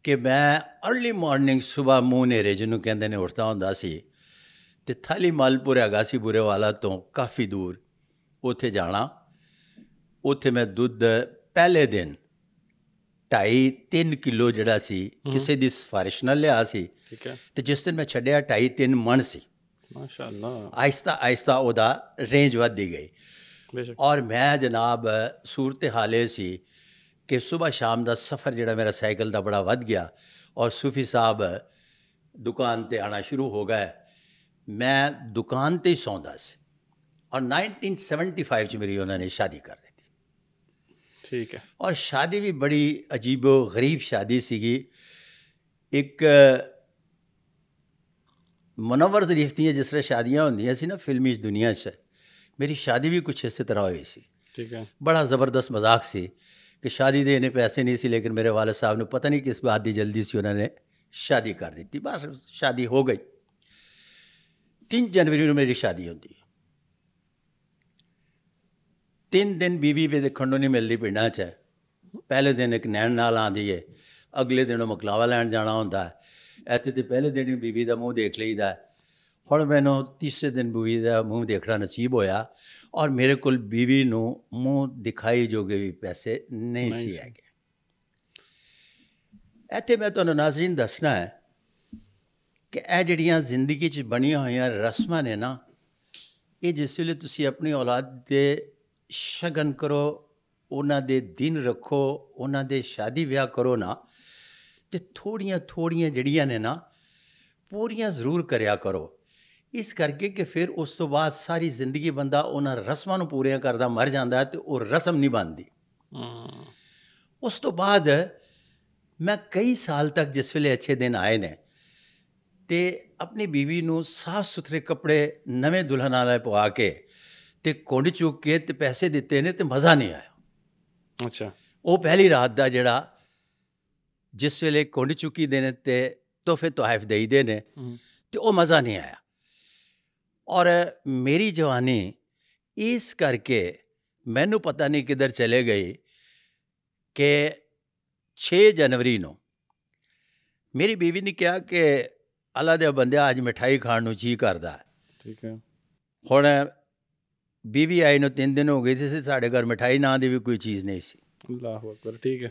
Speaker 1: ਕਿ ਮੈਂ ਅਰਲੀ ਮਾਰਨਿੰਗ ਸੁਬਾਹ ਮੂੰਹ ਹਨੇਰੇ ਜਿਹਨੂੰ ਕਹਿੰਦੇ ਨੇ ਉੱਠਦਾ ਹੁੰਦਾ ਸੀ ਅਤੇ ਥਾਲੀ ਮਲਪੁਰ ਹੈਗਾ ਸੀ ਬੁਰੇਵਾਲਾ ਤੋਂ ਕਾਫੀ ਦੂਰ, ਉੱਥੇ ਜਾਣਾ। ਉੱਥੇ ਮੈਂ ਦੁੱਧ ਪਹਿਲੇ ਦਿਨ 2.5-3 ਕਿਲੋ ਜਿਹੜਾ ਸੀ ਕਿਸੇ ਦੀ ਸਿਫਾਰਿਸ਼ ਨਾਲ ਲਿਆ ਸੀ,
Speaker 2: ਠੀਕ ਹੈ,
Speaker 1: ਅਤੇ ਜਿਸ ਦਿਨ ਮੈਂ ਛੱਡਿਆ 2.5-3 ਮਣ ਸੀ।
Speaker 2: ਮਾਸ਼ਾ ਅੱਲਾਹ।
Speaker 1: ਆਹਿਸਤਾ ਆਹਿਸਤਾ ਉਹਦਾ ਰੇਂਜ ਵੱਧਦੀ ਗਈ। ਔਰ ਮੈਂ ਜਨਾਬ ਸੂਰਤ ਹਾਲ ਇਹ ਸੀ ਕਿ ਸੁਬਾਹ ਸ਼ਾਮ ਦਾ ਸਫ਼ਰ ਜਿਹੜਾ ਮੇਰਾ ਸਾਈਕਲ ਦਾ ਬੜਾ ਵੱਧ ਗਿਆ ਔਰ ਸੂਫੀ ਸਾਹਿਬ ਦੁਕਾਨ 'ਤੇ ਆਉਣਾ ਸ਼ੁਰੂ ਹੋ ਗਏ। ਮੈਂ ਦੁਕਾਨ 'ਤੇ ਹੀ ਸੌਂਦਾ ਸੀ ਔਰ 1975 'ਚ ਮੇਰੀ ਉਹਨਾਂ ਨੇ ਸ਼ਾਦੀ ਕਰ ਦਿੱਤੀ।
Speaker 2: ਠੀਕ ਹੈ।
Speaker 1: ਔਰ ਸ਼ਾਦੀ ਵੀ ਬੜੀ ਅਜੀਬੋ ਗਰੀਬ ਸ਼ਾਦੀ ਸੀਗੀ। ਇੱਕ ਮੁਨੱਵਰ ਜ਼ਰੀਫ ਦੀਆਂ ਜਿਸ ਤਰ੍ਹਾਂ ਸ਼ਾਦੀਆਂ ਹੁੰਦੀਆਂ ਸੀ ਨਾ ਫਿਲਮੀ ਦੁਨੀਆ 'ਚ, ਮੇਰੀ ਸ਼ਾਦੀ ਵੀ ਕੁਛ ਇਸੇ ਤਰ੍ਹਾਂ ਹੋਈ ਸੀ।
Speaker 2: ਠੀਕ ਹੈ।
Speaker 1: ਬੜਾ ਜ਼ਬਰਦਸਤ ਮਜ਼ਾਕ ਸੀ ਕਿ ਸ਼ਾਦੀ ਦੇ ਇੰਨੇ ਪੈਸੇ ਨਹੀਂ ਸੀ, ਲੇਕਿਨ ਮੇਰੇ ਵਾਲਿਦ ਸਾਹਿਬ ਨੂੰ ਪਤਾ ਨਹੀਂ ਕਿਸ ਬਾਤ ਦੀ ਜਲਦੀ ਸੀ, ਉਹਨਾਂ ਨੇ ਸ਼ਾਦੀ ਕਰ ਦਿੱਤੀ। ਬਸ ਸ਼ਾਦੀ ਹੋ ਗਈ। 3 ਜਨਵਰੀ ਨੂੰ ਮੇਰੀ ਸ਼ਾਦੀ ਹੁੰਦੀ ਹੈ। 3 ਦਿਨ ਬੀਵੀ ਵੀ ਦੇਖਣ ਨੂੰ ਨਹੀਂ ਮਿਲਦੀ ਪਿੰਡਾਂ 'ਚ। ਪਹਿਲੇ ਦਿਨ ਇੱਕ ਨੈਣ ਨਾਲ ਆਉਂਦੀ ਹੈ, ਅਗਲੇ ਦਿਨ ਉਹ ਮਕਲਾਵਾ ਲੈਣ ਜਾਣਾ ਹੁੰਦਾ ਹੈ। ਇੱਥੇ ਤਾਂ ਪਹਿਲੇ ਦਿਨ ਹੀ ਬੀਵੀ ਦਾ ਮੂੰਹ ਦੇਖ ਲਈਦਾ। ਹੁਣ ਮੈਨੂੰ ਤੀਸਰੇ ਦਿਨ ਬੀਵੀ ਦਾ ਮੂੰਹ ਦੇਖਣਾ ਨਸੀਬ ਹੋਇਆ ਔਰ ਮੇਰੇ ਕੋਲ ਬੀਵੀ ਨੂੰ ਮੂੰਹ ਦਿਖਾਈ ਜੋਗੇ ਵੀ ਪੈਸੇ ਨਹੀਂ ਸੀ ਹੈਗੇ। ਇੱਥੇ ਮੈਂ ਤੁਹਾਨੂੰ ਨਾਜ਼ਰੀਨ ਦੱਸਣਾ ਹੈ ਕਿ ਇਹ ਜਿਹੜੀਆਂ ਜ਼ਿੰਦਗੀ 'ਚ ਬਣੀਆਂ ਹੋਈਆਂ ਰਸਮਾਂ ਨੇ ਨਾ, ਇਹ ਜਿਸ ਵੇਲੇ ਤੁਸੀਂ ਆਪਣੀ ਔਲਾਦ ਦੇ ਸ਼ਗਨ ਕਰੋ, ਉਹਨਾਂ ਦੇ ਦਿਨ ਰੱਖੋ, ਉਹਨਾਂ ਦੇ ਸ਼ਾਦੀ ਵਿਆਹ ਕਰੋ ਨਾ, ਅਤੇ ਥੋੜ੍ਹੀਆਂ ਜਿਹੜੀਆਂ ਨੇ ਨਾ ਪੂਰੀਆਂ ਜ਼ਰੂਰ ਕਰਿਆ ਕਰੋ। ਇਸ ਕਰਕੇ ਕਿ ਫਿਰ ਉਸ ਤੋਂ ਬਾਅਦ ਸਾਰੀ ਜ਼ਿੰਦਗੀ ਬੰਦਾ ਉਹਨਾਂ ਰਸਮਾਂ ਨੂੰ ਪੂਰੀਆਂ ਕਰਦਾ ਮਰ ਜਾਂਦਾ ਅਤੇ ਉਹ ਰਸਮ ਨਹੀਂ ਬਣਦੀ। ਉਸ ਤੋਂ ਬਾਅਦ ਮੈਂ ਕਈ ਸਾਲ ਤੱਕ ਜਿਸ ਵੇਲੇ ਅੱਛੇ ਦਿਨ ਆਏ ਨੇ ਅਤੇ ਆਪਣੀ ਬੀਵੀ ਨੂੰ ਸਾਫ ਸੁਥਰੇ ਕੱਪੜੇ ਨਵੇਂ ਦੁਲਹਨ ਵਾਲੇ ਪਵਾ ਕੇ ਅਤੇ ਕੁੰਡ ਚੁੱਕ ਕੇ ਅਤੇ ਪੈਸੇ ਦਿੱਤੇ ਨੇ ਅਤੇ ਮਜ਼ਾ ਨਹੀਂ ਆਇਆ।
Speaker 2: ਅੱਛਾ।
Speaker 1: ਉਹ ਪਹਿਲੀ ਰਾਤ ਦਾ ਜਿਹੜਾ ਜਿਸ ਵੇਲੇ ਕੁੰਡ ਚੁੱਕੀ ਦੇ ਨੇ ਅਤੇ ਤੋਹਫੇ ਤੋਹਫ਼ ਦੇਈਦੇ ਨੇ ਅਤੇ ਉਹ ਮਜ਼ਾ ਨਹੀਂ ਆਇਆ। ਔਰ ਮੇਰੀ ਜਵਾਨੀ ਇਸ ਕਰਕੇ ਮੈਨੂੰ ਪਤਾ ਨਹੀਂ ਕਿੱਧਰ ਚਲੇ ਗਈ ਕਿ 6 ਜਨਵਰੀ ਨੂੰ ਮੇਰੀ ਬੀਵੀ ਨੇ ਕਿਹਾ ਕਿ ਅੱਲਾ ਦੇ ਬੰਦਿਆ ਅੱਜ ਮਿਠਾਈ ਖਾਣ ਨੂੰ ਜੀ ਕਰਦਾ।
Speaker 2: ਠੀਕ ਹੈ।
Speaker 1: ਹੁਣ ਬੀਵੀ ਆਈ ਨੂੰ 3 ਦਿਨ ਹੋ ਗਏ ਸੀ, ਸਾਡੇ ਘਰ ਮਿਠਾਈ ਨਾਂ ਦੀ ਵੀ ਕੋਈ ਚੀਜ਼ ਨਹੀਂ ਸੀ।
Speaker 2: ਅੱਲਾਹੁ ਅਕਬਰ। ਠੀਕ ਹੈ।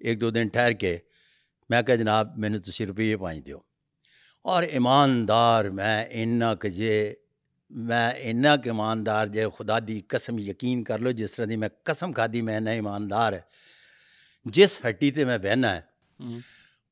Speaker 1: 1-2 ਦਿਨ ਠਹਿਰ ਕੇ। ਮੈਂ ਕਿਹਾ ਜਨਾਬ ਮੈਨੂੰ ਤੁਸੀਂ ਰੁਪਈਏ 5 ਦਿਓ। ਔਰ ਈਮਾਨਦਾਰ ਮੈਂ ਇੰਨਾ ਕੁ ਈਮਾਨਦਾਰ ਜੇ ਖੁਦਾ ਦੀ ਕਸਮ ਯਕੀਨ ਕਰ ਲਓ, ਜਿਸ ਤਰ੍ਹਾਂ ਦੀ ਮੈਂ ਕਸਮ ਖਾਧੀ ਮੈਂ ਇੰਨਾ ਈਮਾਨਦਾਰ ਹੈ। ਜਿਸ ਹੱਟੀ 'ਤੇ ਮੈਂ ਬਹਿਨਾ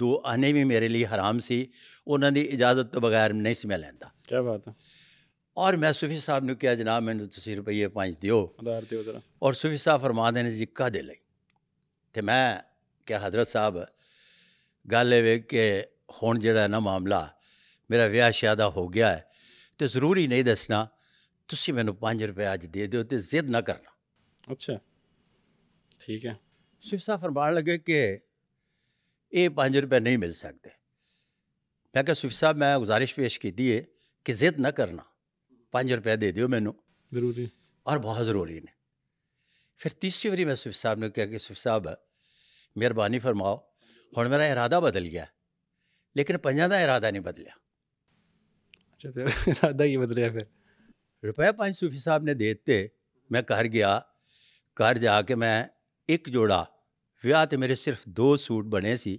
Speaker 1: 2 ਆਨੇ ਵੀ ਮੇਰੇ ਲਈ ਹਰਾਮ ਸੀ। ਉਹਨਾਂ ਦੀ ਇਜਾਜ਼ਤ ਤੋਂ ਬਗੈਰ ਨਹੀਂ ਸੀ ਮੈਂ ਲੈਂਦਾ।
Speaker 2: ਕਿਆ ਬਾਤ ਹੈ।
Speaker 1: ਔਰ ਮੈਂ ਸੂਫੀ ਸਾਹਿਬ ਨੂੰ ਕਿਹਾ ਜਨਾਬ ਮੈਨੂੰ ਤੁਸੀਂ ਰੁਪਈਏ 5 ਦਿਓ।
Speaker 2: ਉਧਾਰ ਦਿਓ ਜ਼ਰਾ।
Speaker 1: ਔਰ ਸੂਫੀ ਸਾਹਿਬ ਫਰਮਾਉਂਦੇ ਨੇ ਜੀ ਕਾਹਦੇ ਲਈ? ਅਤੇ ਮੈਂ ਕਿਹਾ ਹਜ਼ਰਤ ਸਾਹਿਬ ਗੱਲ ਇਹ ਵੇ ਕਿ ਹੁਣ ਜਿਹੜਾ ਨਾ ਮਾਮਲਾ ਮੇਰਾ ਵਿਆਹ ਸ਼ਾਦਾ ਹੋ ਗਿਆ ਹੈ ਅਤੇ ਜ਼ਰੂਰੀ ਨਹੀਂ ਦੱਸਣਾ, ਤੁਸੀਂ ਮੈਨੂੰ 5 ਰੁਪਏ ਅੱਜ ਦੇ ਦਿਓ ਅਤੇ ਜ਼ਿੱਦ ਨਾ ਕਰਨਾ।
Speaker 2: ਅੱਛਾ ਠੀਕ ਹੈ।
Speaker 1: ਸੂਫੀ ਸਾਹਿਬ ਫਰਮਾਉਣ ਲੱਗੇ ਕਿ ਇਹ 5 ਰੁਪਏ ਨਹੀਂ ਮਿਲ ਸਕਦੇ। ਮੈਂ ਕਿਹਾ ਸੂਫੀ ਸਾਹਿਬ ਮੈਂ ਗੁਜ਼ਾਰਿਸ਼ ਪੇਸ਼ ਕੀਤੀ ਹੈ ਕਿ ਜ਼ਿੱਦ ਨਾ ਕਰਨਾ, 5 ਰੁਪਏ ਦੇ ਦਿਓ ਮੈਨੂੰ,
Speaker 2: ਜ਼ਰੂਰੀ
Speaker 1: ਔਰ ਬਹੁਤ ਜ਼ਰੂਰੀ ਨੇ। ਫਿਰ ਤੀਸਰੀ ਵਾਰੀ ਮੈਂ ਸੂਫੀ ਸਾਹਿਬ ਨੂੰ ਕਿਹਾ ਕਿ ਸੂਫੀ ਸਾਹਿਬ ਮਿਹਰਬਾਨੀ ਫਰਮਾਓ, ਹੁਣ ਮੇਰਾ ਇਰਾਦਾ ਬਦਲ ਗਿਆ ਲੇਕਿਨ 5 ਦਾ ਇਰਾਦਾ ਨਹੀਂ ਬਦਲਿਆ।
Speaker 2: ਅੱਛਾ ਤੇਰਾ ਇਰਾਦਾ ਹੀ ਬਦਲਿਆ? ਫਿਰ
Speaker 1: ਰੁਪਏ 5 ਸੂਫੀ ਸਾਹਿਬ ਨੇ ਦੇ ਦਿੱਤੇ। ਮੈਂ ਘਰ ਗਿਆ। ਘਰ ਜਾ ਕੇ ਮੈਂ ਇੱਕ ਜੋੜਾ ਵਿਆਹ 'ਤੇ ਮੇਰੇ ਸਿਰਫ 2 ਸੂਟ ਬਣੇ ਸੀ।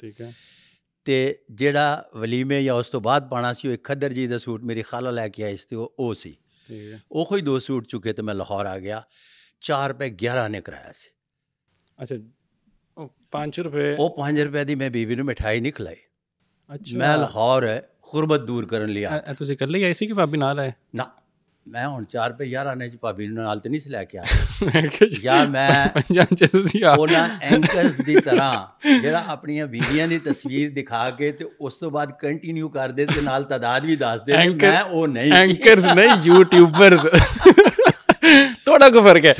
Speaker 2: ਠੀਕ ਹੈ।
Speaker 1: ਅਤੇ ਜਿਹੜਾ ਵਲੀਮੇ ਜਾਂ ਉਸ ਤੋਂ ਬਾਅਦ ਪਾਉਣਾ ਸੀ ਉਹ ਇੱਕ ਖੱਦਰ ਜੀ ਦਾ ਸੂਟ ਮੇਰੀ ਖਾਲਾ ਲੈ ਕੇ ਆਈ ਸੀ, ਉਹ ਸੀ। وہ کوئی 2 سوٹ چکے تو میں لاہور آ گیا. 4 روپے 11 نے کرایا سی.
Speaker 2: اچھا 5 روپے
Speaker 1: وہ 5 روپے دی میں بیوی نے مٹھائی نہیں کھلائی.
Speaker 2: اچھا
Speaker 1: میں لاہور غربت دور کرن لیا.
Speaker 2: تسی کر لئی ایسی کہ بھابی نال آئے
Speaker 1: نہ میں ہن 4 روپے 11 نے بھابی نال تے نہیں سے لے کے آیا. یا میں اونا اینکرز دی طرح جڑا اپنی بیویاں دی تصویر دکھا کے تے اس تو بعد کنٹینیو کر دے تے نال تعداد بھی دس دے. میں او نہیں,
Speaker 2: اینکرز نہیں یوٹیوبرز تھوڑا کو فرق ہے.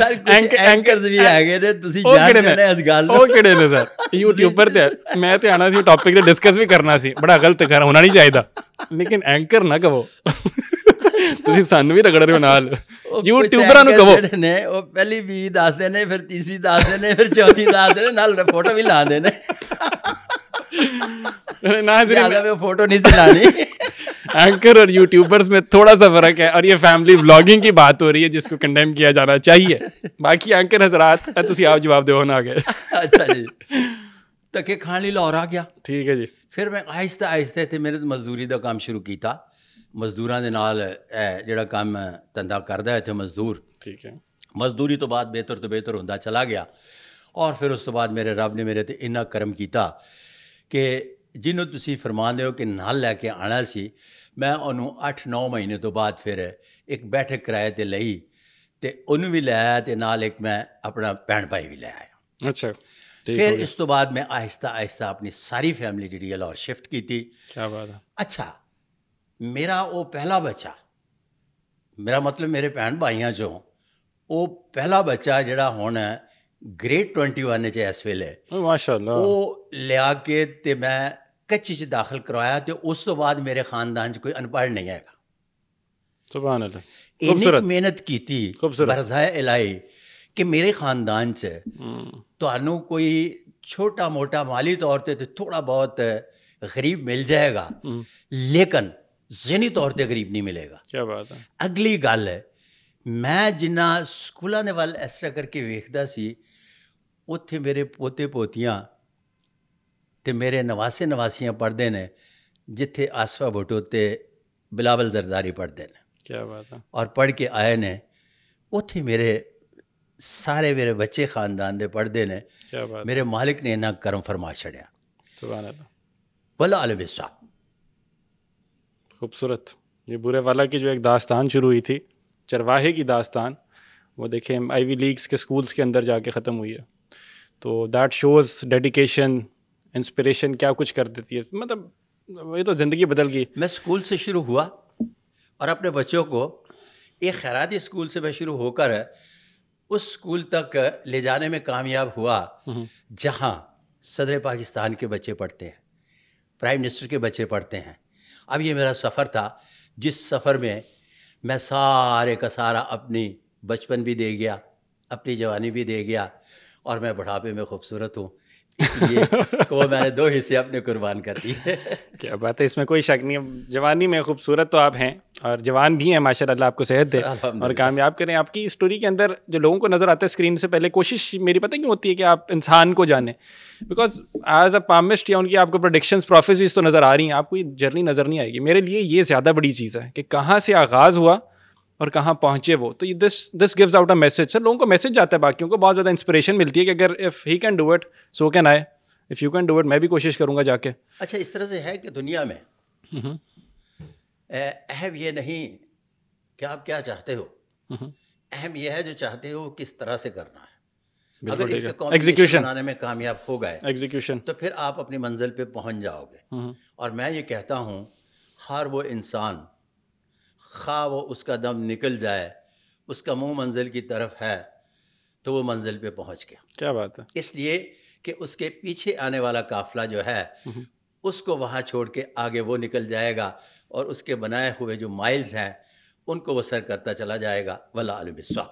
Speaker 1: اینکرز بھی آگے تے تسی جانتے نے اس گل
Speaker 2: او کیڑے نے سر یوٹیوبر تے میں تے آنا سی ٹاپک تے ڈسکس بھی کرنا سی. بڑا غلط کر ہونا نہیں چاہیدا لیکن اینکر نہ کہو. تسی سانو بھی رگڑ رہے ہو نال یوٹیوبراں نو کہو
Speaker 1: نے او پہلی بھی دس دے نے پھر تیسری دس دے نے پھر چوتھی دس دے نے نال فوٹو بھی لا دے نے. زیادہ میں فوٹو نہیں چلانی.
Speaker 2: اینکر اور یوٹیوبرز میں تھوڑا سا فرق ہے اور یہ فیملی ولاگنگ کی بات ہو رہی ہے جس کو کنڈیم کیا جانا چاہیے. باقی اینکر حضرات تسی آپ جواب دو نہ آگے.
Speaker 1: اچھا جی تکے کھان لی لاہور آ گیا.
Speaker 2: ٹھیک ہے جی.
Speaker 1: پھر میں آہستہ آہستہ تے میرے مزدوری دا کام شروع کیتا. مزدوراں دے نال جڑا کام دھندا کردا ہے تے مزدور.
Speaker 2: ٹھیک ہے.
Speaker 1: مزدوری تو بعد بہتر تو بہتر ہوندا چلا گیا. اور پھر اس تو بعد میرے رب نے میرے تے اتنا کرم کیتا کہ جنوں تسی فرمان دے ہو کہ نال لے کے آنا سی میں انہوں 8-9 مہینے تو بعد پھر ایک بیٹھک کرائے تے لئی تے انہوں بھی لے آیا تے نال ایک میں اپنا بہن بھائی بھی لے آیا.
Speaker 2: اچھا
Speaker 1: پھر اس تو بعد میں آہستہ آہستہ اپنی ساری فیملی جڑی ہے لاہور شفٹ کی تھی.
Speaker 2: کیا بات ہے.
Speaker 1: اچھا میرا وہ پہلا بچہ میرا مطلب میرے بہن بھائیاں چوں وہ پہلا بچہ جڑا ہونا گریڈ 21 چ اس ویلے
Speaker 2: ماشاء اللہ
Speaker 1: وہ لیا کے تے میں کچی چ داخل کروایا تے اس تو بعد میرے خاندان چ کوئی ان پڑھ نہیں آئے گا.
Speaker 2: سبحان اللہ.
Speaker 1: اینی محنت کی تھی برضائے الہی کہ میرے خاندان چ تانوں کوئی چھوٹا موٹا مالی طور تے تھوڑا بہت غریب مل جائے گا لیکن ذہنی طور تے غریب نہیں ملے گا.
Speaker 2: کیا بات ہے.
Speaker 1: اگلی گل ہے میں جنہ سکولاں دے ول اس طرح کر کے ویکھدا سی اتھے میرے پوتے پوتیاں تے میرے نواسے نواسیاں پڑھتے ہیں جتھے آصفہ بھٹو تے بلاول زرداری پڑھتے ہیں.
Speaker 2: کیا بات ہے.
Speaker 1: اور پڑھ کے آئے نے اتھے میرے سارے میرے بچے خاندان دے پڑھتے ہیں.
Speaker 2: کیا بات.
Speaker 1: میرے مالک نے انہاں کرم فرما چھڑیا.
Speaker 2: سبحان اللہ.
Speaker 1: ولا علیہ السلام.
Speaker 2: خوبصورت. یہ برے والا کی جو ایک داستان شروع ہوئی تھی چرواہے کی داستان وہ دیکھیں آئی وی لیگس کے اسکولس کے اندر جا کے ختم ہوئی ہے. تو دیٹ شوز ڈیڈیکیشن انسپریشن کیا کچھ کر دیتی ہے. مطلب یہ تو زندگی بدل گئی.
Speaker 1: میں اسکول سے شروع ہوا اور اپنے بچوں کو ایک خیراتی اسکول سے میں شروع ہو کر اس اسکول تک لے جانے میں کامیاب ہوا جہاں صدر پاکستان کے بچے پڑھتے ہیں, پرائم منسٹر کے بچے پڑھتے ہیں. اب یہ میرا سفر تھا جس سفر میں میں سارے کا سارا اپنی بچپن بھی دے گیا, اپنی جوانی بھی دے گیا اور میں بڑھاپے میں خوبصورت ہوں اس لیے وہ میں نے 2 حصے اپنے قربان کر دیے.
Speaker 2: کیا بات ہے. اس میں کوئی شک نہیں ہے. جوانی میں خوبصورت تو آپ ہیں اور جوان بھی ہیں ماشاء اللہ. آپ کو صحت دے اور کامیاب کریں. آپ کی اسٹوری کے اندر جو لوگوں کو نظر آتا ہے اسکرین سے پہلے کوشش میری پتہ کیوں ہوتی ہے کہ آپ انسان کو جانیں بیکاز ایز اے پامسٹ یا ان کی آپ کو پروڈکشنس پروفیسیز تو نظر آ رہی ہیں, آپ کو یہ جرنی نظر نہیں آئے گی. میرے لیے یہ زیادہ بڑی چیز ہے کہ کہاں سے آغاز ہوا اور کہاں پہنچے وہ. تو this gives out a message. Sir لوگوں کو میسج جاتا ہے باقیوں کو بہت زیادہ انسپریشن ملتی ہے کہ اگر if he can do it so can I, if you can do it میں بھی کوشش کروں گا جا کے.
Speaker 1: اچھا اس طرح سے ہے کہ دنیا میں اہم یہ نہیں کہ آپ کیا چاہتے ہو, اہم یہ ہے جو چاہتے ہو کس طرح سے کرنا ہے. اگر اس کا کمپٹیشن بنانے میں کامیاب ہو گئے
Speaker 2: ایگزیکیوشن تو
Speaker 1: پھر آپ اپنی منزل پہ پہنچ جاؤ گے. اور میں یہ کہتا ہوں ہر وہ انسان خواہ وہ اس کا دم نکل جائے اس کا منہ منزل کی طرف ہے تو وہ منزل پہ پہنچ گیا.
Speaker 2: کیا بات ہے.
Speaker 1: اس لیے کہ اس کے پیچھے آنے والا قافلہ جو ہے اس کو وہاں چھوڑ کے آگے وہ نکل جائے گا اور اس کے بنائے ہوئے جو مائلز ہیں ان کو وہ سر کرتا چلا جائے گا. ولا علیہ السلام.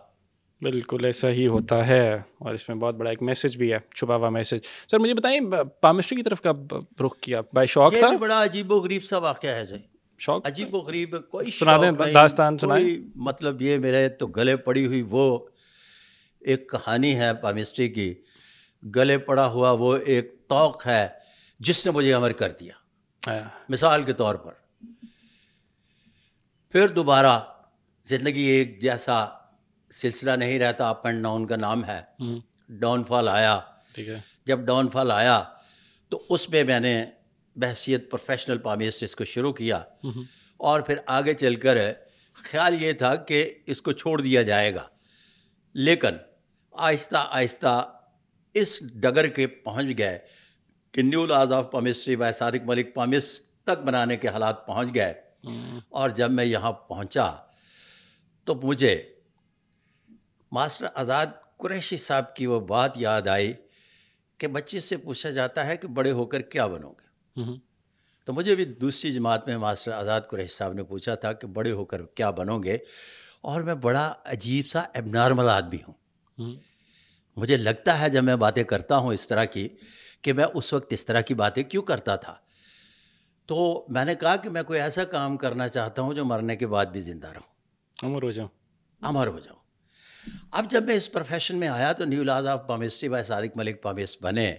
Speaker 1: بالکل
Speaker 2: ایسا ہی ہوتا ہے اور اس میں بہت بڑا ایک میسج بھی ہے, چھپا ہوا میسج. سر مجھے بتائیں پامسٹری کی طرف کب رخ کیا؟ بائی شوق تھا؟
Speaker 1: یہ بڑا عجیب و غریب سا واقعہ ہے جی.
Speaker 2: شوق
Speaker 1: عجیب و غریب کوئی
Speaker 2: سنا دیں داستان سنائیں.
Speaker 1: مطلب یہ میرے تو گلے پڑی ہوئی وہ ایک کہانی ہے پامسٹری کی, گلے پڑا ہوا وہ ایک توق ہے جس نے مجھے امر کر دیا. مثال کے طور پر پھر دوبارہ زندگی ایک جیسا سلسلہ نہیں رہتا، اپ اینڈ ڈاؤن کا نام ہے. ڈاؤن فال آیا.
Speaker 2: ٹھیک ہے.
Speaker 1: جب ڈاؤن فال آیا تو اس میں نے بحیثیت پروفیشنل پامیسٹ اس کو شروع کیا، اور پھر آگے چل کر خیال یہ تھا کہ اس کو چھوڑ دیا جائے گا، لیکن آہستہ آہستہ اس ڈگر کے پہنچ گئے کہ new laws of palmistry by Sadiq Malik palmist تک بنانے کے حالات پہنچ گئے. اور جب میں یہاں پہنچا تو مجھے ماسٹر آزاد قریشی صاحب کی وہ بات یاد آئی کہ بچے سے پوچھا جاتا ہے کہ بڑے ہو کر کیا بنو گے. تو مجھے بھی دوسری جماعت میں ماسٹر آزاد قریشی صاحب نے پوچھا تھا کہ بڑے ہو کر کیا بنو گے، اور میں بڑا عجیب سا ایب نارمل آدمی ہوں. مجھے لگتا ہے جب میں باتیں کرتا ہوں اس طرح کی کہ میں اس وقت اس طرح کی باتیں کیوں کرتا تھا. تو میں نے کہا کہ میں کوئی ایسا کام کرنا چاہتا ہوں جو مرنے کے بعد بھی زندہ رہوں، امر ہو جاؤں. اب جب میں اس پروفیشن میں آیا تو new laws of palmistry by Sadiq Malik palmist بنے،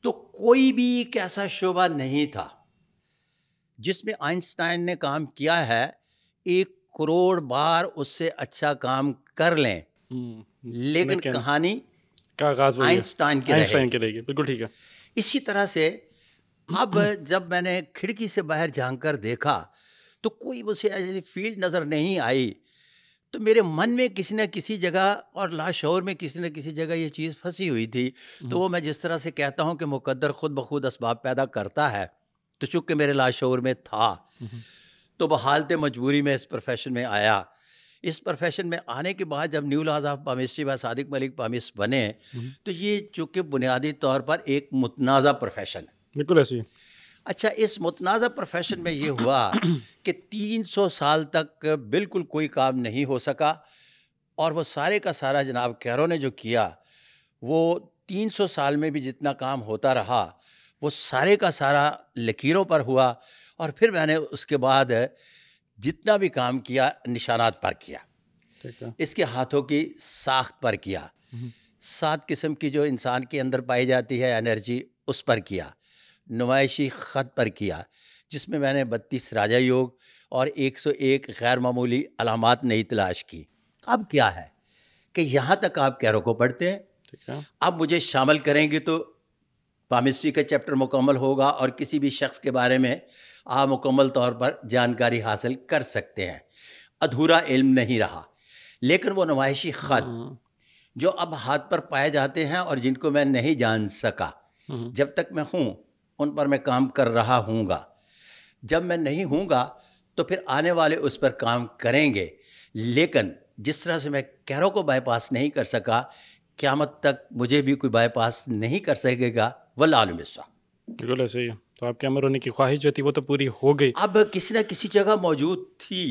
Speaker 1: تو کوئی بھی ایک ایسا شعبہ نہیں تھا جس میں آئنسٹائن نے کام کیا ہے 1 کروڑ بار اس سے اچھا کام کر لیں، لیکن کہانی
Speaker 2: کا آغاز
Speaker 1: آئنسٹائن کی رہے
Speaker 2: گی. بالکل ٹھیک ہے.
Speaker 1: اسی طرح سے اب جب میں نے کھڑکی سے باہر جھانک کر دیکھا تو کوئی مجھے ایسی فیلڈ نظر نہیں آئی. تو میرے من میں کسی نہ کسی جگہ اور لاشعور میں کسی نہ کسی جگہ یہ چیز پھنسی ہوئی تھی. تو وہ میں جس طرح سے کہتا ہوں کہ مقدر خود بخود اسباب پیدا کرتا ہے، تو چونکہ میرے لاشعور میں تھا تو بحالت مجبوری میں اس پروفیشن میں آیا. اس پروفیشن میں آنے کے بعد جب new laws of palmistry by Sadiq Malik palmist بنے تو یہ چونکہ بنیادی طور پر ایک متنازع پروفیشن ہے.
Speaker 2: بالکل ایسی.
Speaker 1: اچھا، اس متنازع پروفیشن میں یہ ہوا کہ 300 سال تک بالکل کوئی کام نہیں ہو سکا، اور وہ سارے کا سارا جناب کیرو نے جو کیا وہ 300 سال میں بھی جتنا کام ہوتا رہا وہ سارے کا سارا لکیروں پر ہوا. اور پھر میں نے اس کے بعد جتنا بھی کام کیا نشانات پر کیا، اس کے ہاتھوں کی ساخت پر کیا، 7 قسم کی جو انسان کے اندر پائی جاتی ہے انرجی اس پر کیا، نمائشی خط پر کیا جس میں نے 32 راجا یوگ اور 101 غیر معمولی علامات نئی تلاش کی. اب کیا ہے کہ یہاں تک آپ کیرو کو پڑھتے ہیں، اب مجھے شامل کریں گے تو پامسٹری کا چیپٹر مکمل ہوگا اور کسی بھی شخص کے بارے میں آپ مکمل طور پر جانکاری حاصل کر سکتے ہیں. ادھورا علم نہیں رہا. لیکن وہ نمائشی خط جو اب ہاتھ پر پائے جاتے ہیں اور جن کو میں نہیں جان سکا، جب تک میں ہوں ان پر میں کام کر رہا ہوں گا. جب میں نہیں ہوں گا تو پھر آنے والے اس پر کام کریں گے. لیکن جس طرح سے میں کیرو کو بائی پاس نہیں کر سکا، قیامت تک مجھے بھی کوئی بائی پاس نہیں کر سکے گا. واللہ عالم بالصواب.
Speaker 2: بالکل ایسے ہی. تو آپ کے امر ہونے کی خواہش جو تھی وہ تو پوری ہو گئی.
Speaker 1: اب کسی نہ کسی جگہ موجود تھی،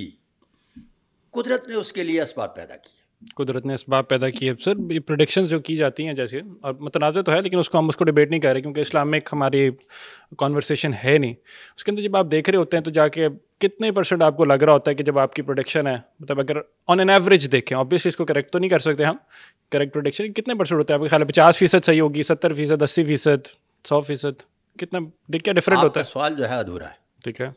Speaker 1: قدرت نے اس کے لیے اسباب پیدا کیے.
Speaker 2: قدرت نے اسباب پیدا کیے. سر یہ پریڈکشنز جو کی جاتی ہیں جیسے، اور متنازع تو ہے لیکن اس کو ڈیبیٹ نہیں کر رہے کیونکہ اسلامک ہماری کانورسیشن ہے نہیں. اس کے اندر جب آپ دیکھ رہے ہوتے ہیں تو جا کے کتنے پرسنٹ آپ کو لگ رہا ہوتا ہے کہ جب آپ کی پروڈکشن ہے، مطلب اگر آن این ایوریج دیکھیں، آبویسلی اس کو کریکٹ تو نہیں کر سکتے ہم، کریکٹ پروڈکشن کتنے پرسنٹ ہوتا ہے آپ کے خیال ہے؟ 50% صحیح ہوگی، 70%، 80%، 100%؟ کتنا کیا ڈفرینٹ ہوتا ہے؟
Speaker 1: سوال جو ہے ادھورا ہے.
Speaker 2: ٹھیک ہے.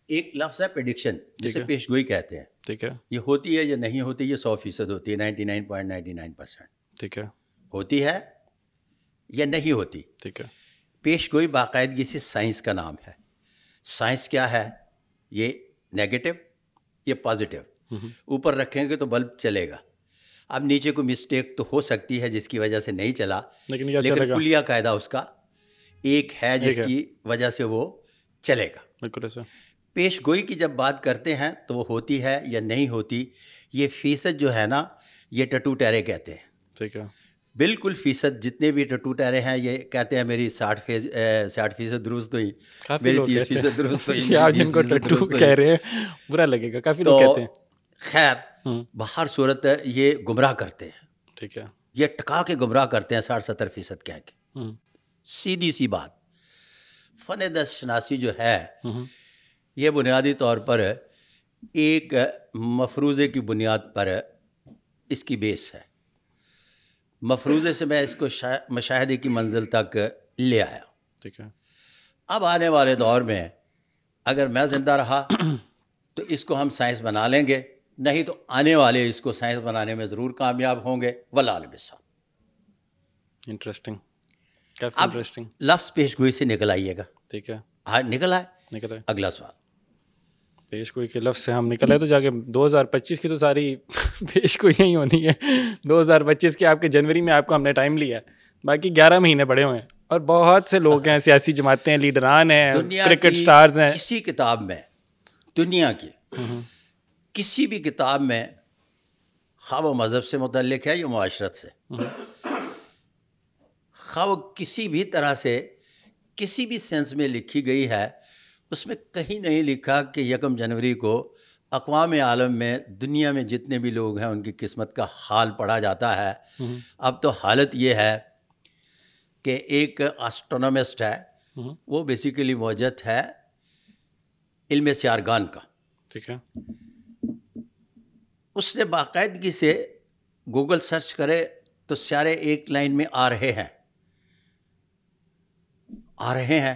Speaker 1: ایک لفظ ہے پریڈکشن، جسے پیش گوئی کہتے ہیں.
Speaker 2: ٹھیک ہے.
Speaker 1: یہ ہوتی ہے یا نہیں ہوتی، یہ 100% ہوتی ہے، 99.99%.
Speaker 2: ٹھیک ہے. ہوتی
Speaker 1: ہے یا نہیں ہوتی.
Speaker 2: ٹھیک ہے.
Speaker 1: پیش گوئی باقاعدگی سے سائنس کا نام ہے. سائنس کیا ہے؟ یہ نیگیٹو، یہ پازیٹیو. اوپر رکھیں گے تو بلب چلے گا. اب نیچے کو مسٹیک تو ہو سکتی ہے جس کی وجہ سے نہیں چلا، لیکن کلیہ قاعدہ اس کا ایک ہے جس کی وجہ سے وہ چلے گا.
Speaker 2: بالکل ایسا.
Speaker 1: پیش گوئی کی جب بات کرتے ہیں تو وہ ہوتی ہے یا نہیں ہوتی. یہ فیصد جو ہے نا، یہ ٹٹو ٹہرے کہتے ہیں.
Speaker 2: ٹھیک ہے.
Speaker 1: بالکل فیصد جتنے بھی ٹٹو ٹہرے ہیں یہ کہتے ہیں میری 60% درست ہوئی، میری 30% درست ہوئی.
Speaker 2: آپ جن کو ٹٹو کہہ رہے ہیں برا لگے گا، کافی لوگ کہتے ہیں.
Speaker 1: خیر بہر صورت یہ گمراہ کرتے ہیں.
Speaker 2: ٹھیک ہے.
Speaker 1: یہ ٹکا کے گمراہ کرتے ہیں 60-70% کہہ کے. سیدھی سی بات، فن دست شناسی جو ہے یہ بنیادی طور پر ایک مفروضے کی بنیاد پر اس کی بیس ہے. مفروضے سے میں اس کو مشاہدے کی منزل تک لے آیا.
Speaker 2: ٹھیک ہے.
Speaker 1: اب آنے والے دور میں اگر میں زندہ رہا تو اس کو ہم سائنس بنا لیں گے، نہیں تو آنے والے اس کو سائنس بنانے میں ضرور کامیاب ہوں گے. واللہ بالصواب.
Speaker 2: انٹرسٹنگ، کافی
Speaker 1: اب
Speaker 2: انٹرسٹنگ.
Speaker 1: لفظ پیش گوئی سے نکل آئیے گا.
Speaker 2: ٹھیک ہے،
Speaker 1: ہاں نکل آئے.
Speaker 2: نکل آئے.
Speaker 1: اگلا سوال.
Speaker 2: پیش گوئی کے لفظ سے ہم نکل آئے تو جا کے 2025 کی تو ساری پیش گوئیاں ہی ہونی ہے. 2025 کے آپ کے جنوری میں آپ کو ہم نے ٹائم لیا ہے، باقی 11 مہینے پڑے ہوئے ہیں، اور بہت سے لوگ ہیں، سیاسی جماعتیں ہیں، لیڈران ہیں، کرکٹ سٹارز ہیں.
Speaker 1: کسی کتاب میں، دنیا کی کسی بھی کتاب میں، خواہ وہ مذہب سے متعلق ہے یا معاشرت سے، خواہ وہ کسی بھی طرح سے کسی بھی سینس میں لکھی گئی ہے، اس میں کہیں نہیں لکھا کہ 1 جنوری کو اقوام عالم میں دنیا میں جتنے بھی لوگ ہیں ان کی قسمت کا حال پڑھا جاتا ہے. اب تو حالت یہ ہے کہ ایک اسٹرونومسٹ ہے، وہ بیسیکلی موجود ہے علم سیارگان کا.
Speaker 2: ٹھیک ہے،
Speaker 1: اس نے باقاعدگی سے گوگل سرچ کرے تو سیارے ایک لائن میں آ رہے ہیں.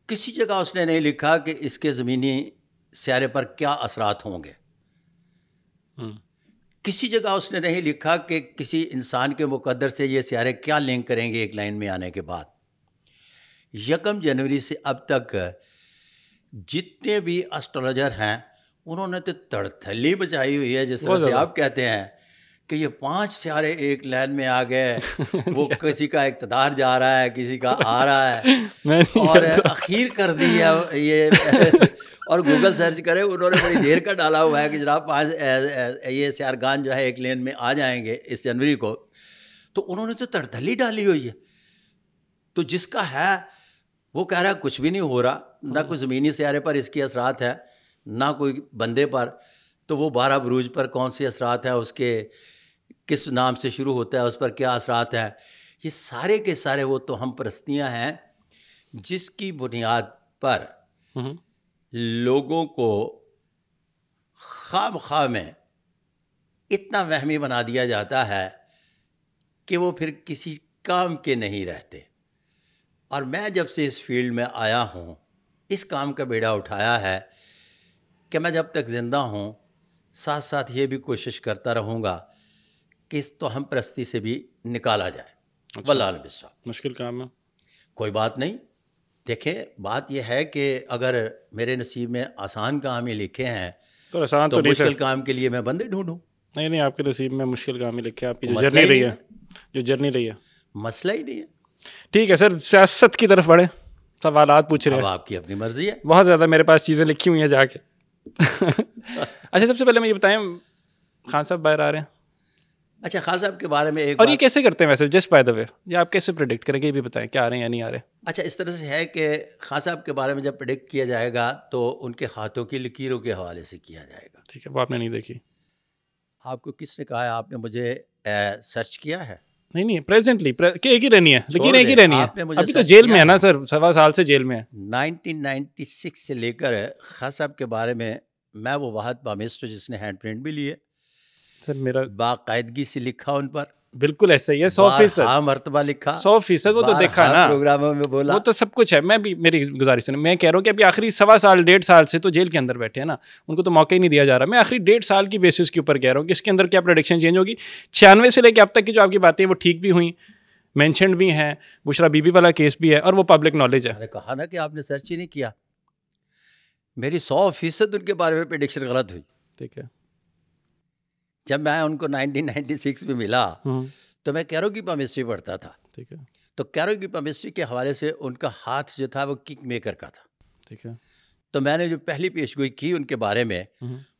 Speaker 1: کسی جگہ اس نے نہیں لکھا کہ اس کے زمینی سیارے پر کیا اثرات ہوں گے. کسی جگہ اس نے نہیں لکھا کہ کسی انسان کے مقدر سے یہ سیارے کیا لنک کریں گے ایک لائن میں آنے کے بعد. 1 جنوری سے اب تک جتنے بھی اسٹرولوجر ہیں انہوں نے تو تڑتھلی بچائی ہوئی ہے، جس طرح سے آپ کہتے ہیں کہ یہ 5 سیارے ایک لائن میں آ گئے، وہ کسی کا اقتدار جا رہا ہے، کسی کا آ رہا ہے، اور اخیر کر دی ہے یہ. اور گوگل سرچ کرے، انہوں نے بڑی دیر کا ڈالا ہوا ہے کہ جناب 5 یہ سیارگان جو ہے ایک لین میں آ جائیں گے اس جنوری کو. تو انہوں نے تو تڑتھلی ڈالی ہوئی ہے. تو جس کا ہے وہ کہہ رہا ہے کچھ بھی نہیں ہو رہا، نہ کوئی زمینی سیارے پر اس کے اثرات ہیں، نہ کوئی بندے پر. تو وہ 12 بروج پر کون سے اثرات ہیں، اس کے کس نام سے شروع ہوتا ہے، اس پر کیا اثرات ہیں، یہ سارے کے سارے وہ تو ہم پرستیاں ہیں جس کی بنیاد پر لوگوں کو خواہ میں اتنا وہمی بنا دیا جاتا ہے کہ وہ پھر کسی کام کے نہیں رہتے. اور میں جب سے اس فیلڈ میں آیا ہوں، اس کام کا بیڑا اٹھایا ہے کہ میں جب تک زندہ ہوں ساتھ ساتھ یہ بھی کوشش کرتا رہوں گا کہ اس توہم پرستی سے بھی نکالا جائے. واللہ بالصواب.
Speaker 2: مشکل کام ہے،
Speaker 1: کوئی بات نہیں. دیکھیں بات یہ ہے کہ اگر میرے نصیب میں آسان کام ہی لکھے ہیں
Speaker 2: تو آسان
Speaker 1: تو مشکل کام کے لیے میں بندے ڈھونڈوں.
Speaker 2: نہیں، آپ کے نصیب میں مشکل کام ہی لکھے، آپ کی جو جرنی رہی ہے
Speaker 1: مسئلہ ہی نہیں ہے.
Speaker 2: ٹھیک ہے سر، سیاست کی طرف بڑھے، سوالات پوچھ رہے ہیں.
Speaker 1: اب آپ کی اپنی مرضی ہے.
Speaker 2: بہت زیادہ میرے پاس چیزیں لکھی ہوئی ہیں جا کے. اچھا، سب سے پہلے میں یہ بتائیں، خان صاحب باہر آ رہے ہیں.
Speaker 1: اچھا، خان صاحب کے بارے میں ایک
Speaker 2: اور یہ کیسے کرتے ہیں ویسے، جسٹ بائی دا وے، یا آپ کیسے پریڈکٹ کریں گے، یہ بھی بتائیں کیا آ رہے ہیں یا نہیں آ رہے.
Speaker 1: اچھا، اس طرح سے ہے کہ خان صاحب کے بارے میں جب پریڈکٹ کیا جائے گا تو ان کے ہاتھوں کی لکیروں کے حوالے سے کیا جائے گا.
Speaker 2: ٹھیک ہے، وہ آپ نے نہیں دیکھی.
Speaker 1: آپ کو کس نے کہا ہے؟ آپ نے مجھے سرچ کیا ہے؟
Speaker 2: نہیں، پریزنٹلی کہ ایک ہی رہنی ہے، لیکن ایک ہی رہنی ہے. ابھی تو جیل میں ہے نا سر، 7 سال سے جیل میں ہے.
Speaker 1: 1996 سے لے کر خان صاحب کے بارے میں وہ واحد بامیسٹ جس نے ہینڈ پرنٹ بھی لیے
Speaker 2: سر، میرا
Speaker 1: باقاعدگی سے لکھا ان پر.
Speaker 2: بالکل ایسا ہی ہے، 100%
Speaker 1: مرتبہ لکھا،
Speaker 2: 100%. وہ تو دیکھا نا
Speaker 1: پروگراموں میں بولا،
Speaker 2: وہ تو سب کچھ ہے. میں بھی، میری گزارش ہے، میں کہہ رہا ہوں کہ ابھی آخری 1.25 سال 1.5 سال سے تو جیل کے اندر بیٹھے ہیں نا، ان کو تو موقع ہی نہیں دیا جا رہا. میں آخری 1.5 سال کی بیسس کے اوپر کہہ رہا ہوں کہ اس کے اندر کیا پریڈکشن چینج ہوگی. 96 سے لے کے اب تک کی جو آپ کی باتیں وہ ٹھیک بھی ہوئیں، مینشنڈ بھی ہیں، بشرا بی بی والا کیس بھی ہے، اور وہ پبلک نالج ہے.
Speaker 1: میں نے کہا نا کہ آپ نے سرچ ہی نہیں کیا. میری 100% ان کے بارے میں پریڈکشن غلط ہوئی.
Speaker 2: ٹھیک ہے.
Speaker 1: جب میں ان کو 1996 میں ملا تو میں کیرو کی پامسٹری پڑھتا تھا.
Speaker 2: ٹھیک ہے.
Speaker 1: تو کیرو کی پامسٹری کے حوالے سے ان کا ہاتھ جو تھا وہ کنگ میکر کا تھا.
Speaker 2: ٹھیک ہے.
Speaker 1: تو میں نے جو پہلی پیش گوئی کی ان کے بارے میں،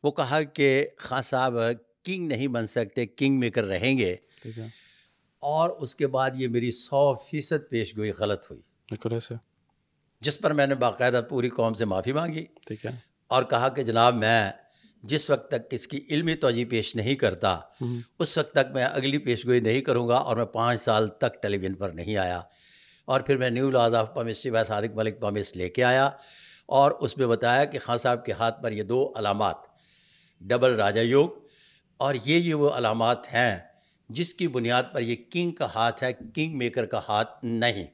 Speaker 1: وہ کہا کہ خان صاحب کنگ نہیں بن سکتے، کنگ میکر رہیں گے.
Speaker 2: ٹھیک ہے.
Speaker 1: اور اس کے بعد یہ میری 100% پیش گوئی غلط ہوئی،
Speaker 2: بالکل ایسے،
Speaker 1: جس پر میں نے باقاعدہ پوری قوم سے معافی مانگی.
Speaker 2: ٹھیک ہے.
Speaker 1: اور کہا کہ جناب میں جس وقت تک اس کی علمی توجہ پیش نہیں کرتا اس وقت تک میں اگلی پیش گوئی نہیں کروں گا. اور میں 5 سال تک ٹیلی ویژن پر نہیں آیا. اور پھر میں new laws of palmistry by Sadiq Malik palmist لے کے آیا، اور اس میں بتایا کہ خان صاحب کے ہاتھ پر یہ 2 علامات، ڈبل راجا یوگ، اور یہ وہ علامات ہیں جس کی بنیاد پر یہ کنگ کا ہاتھ ہے، کنگ میکر کا ہاتھ نہیں.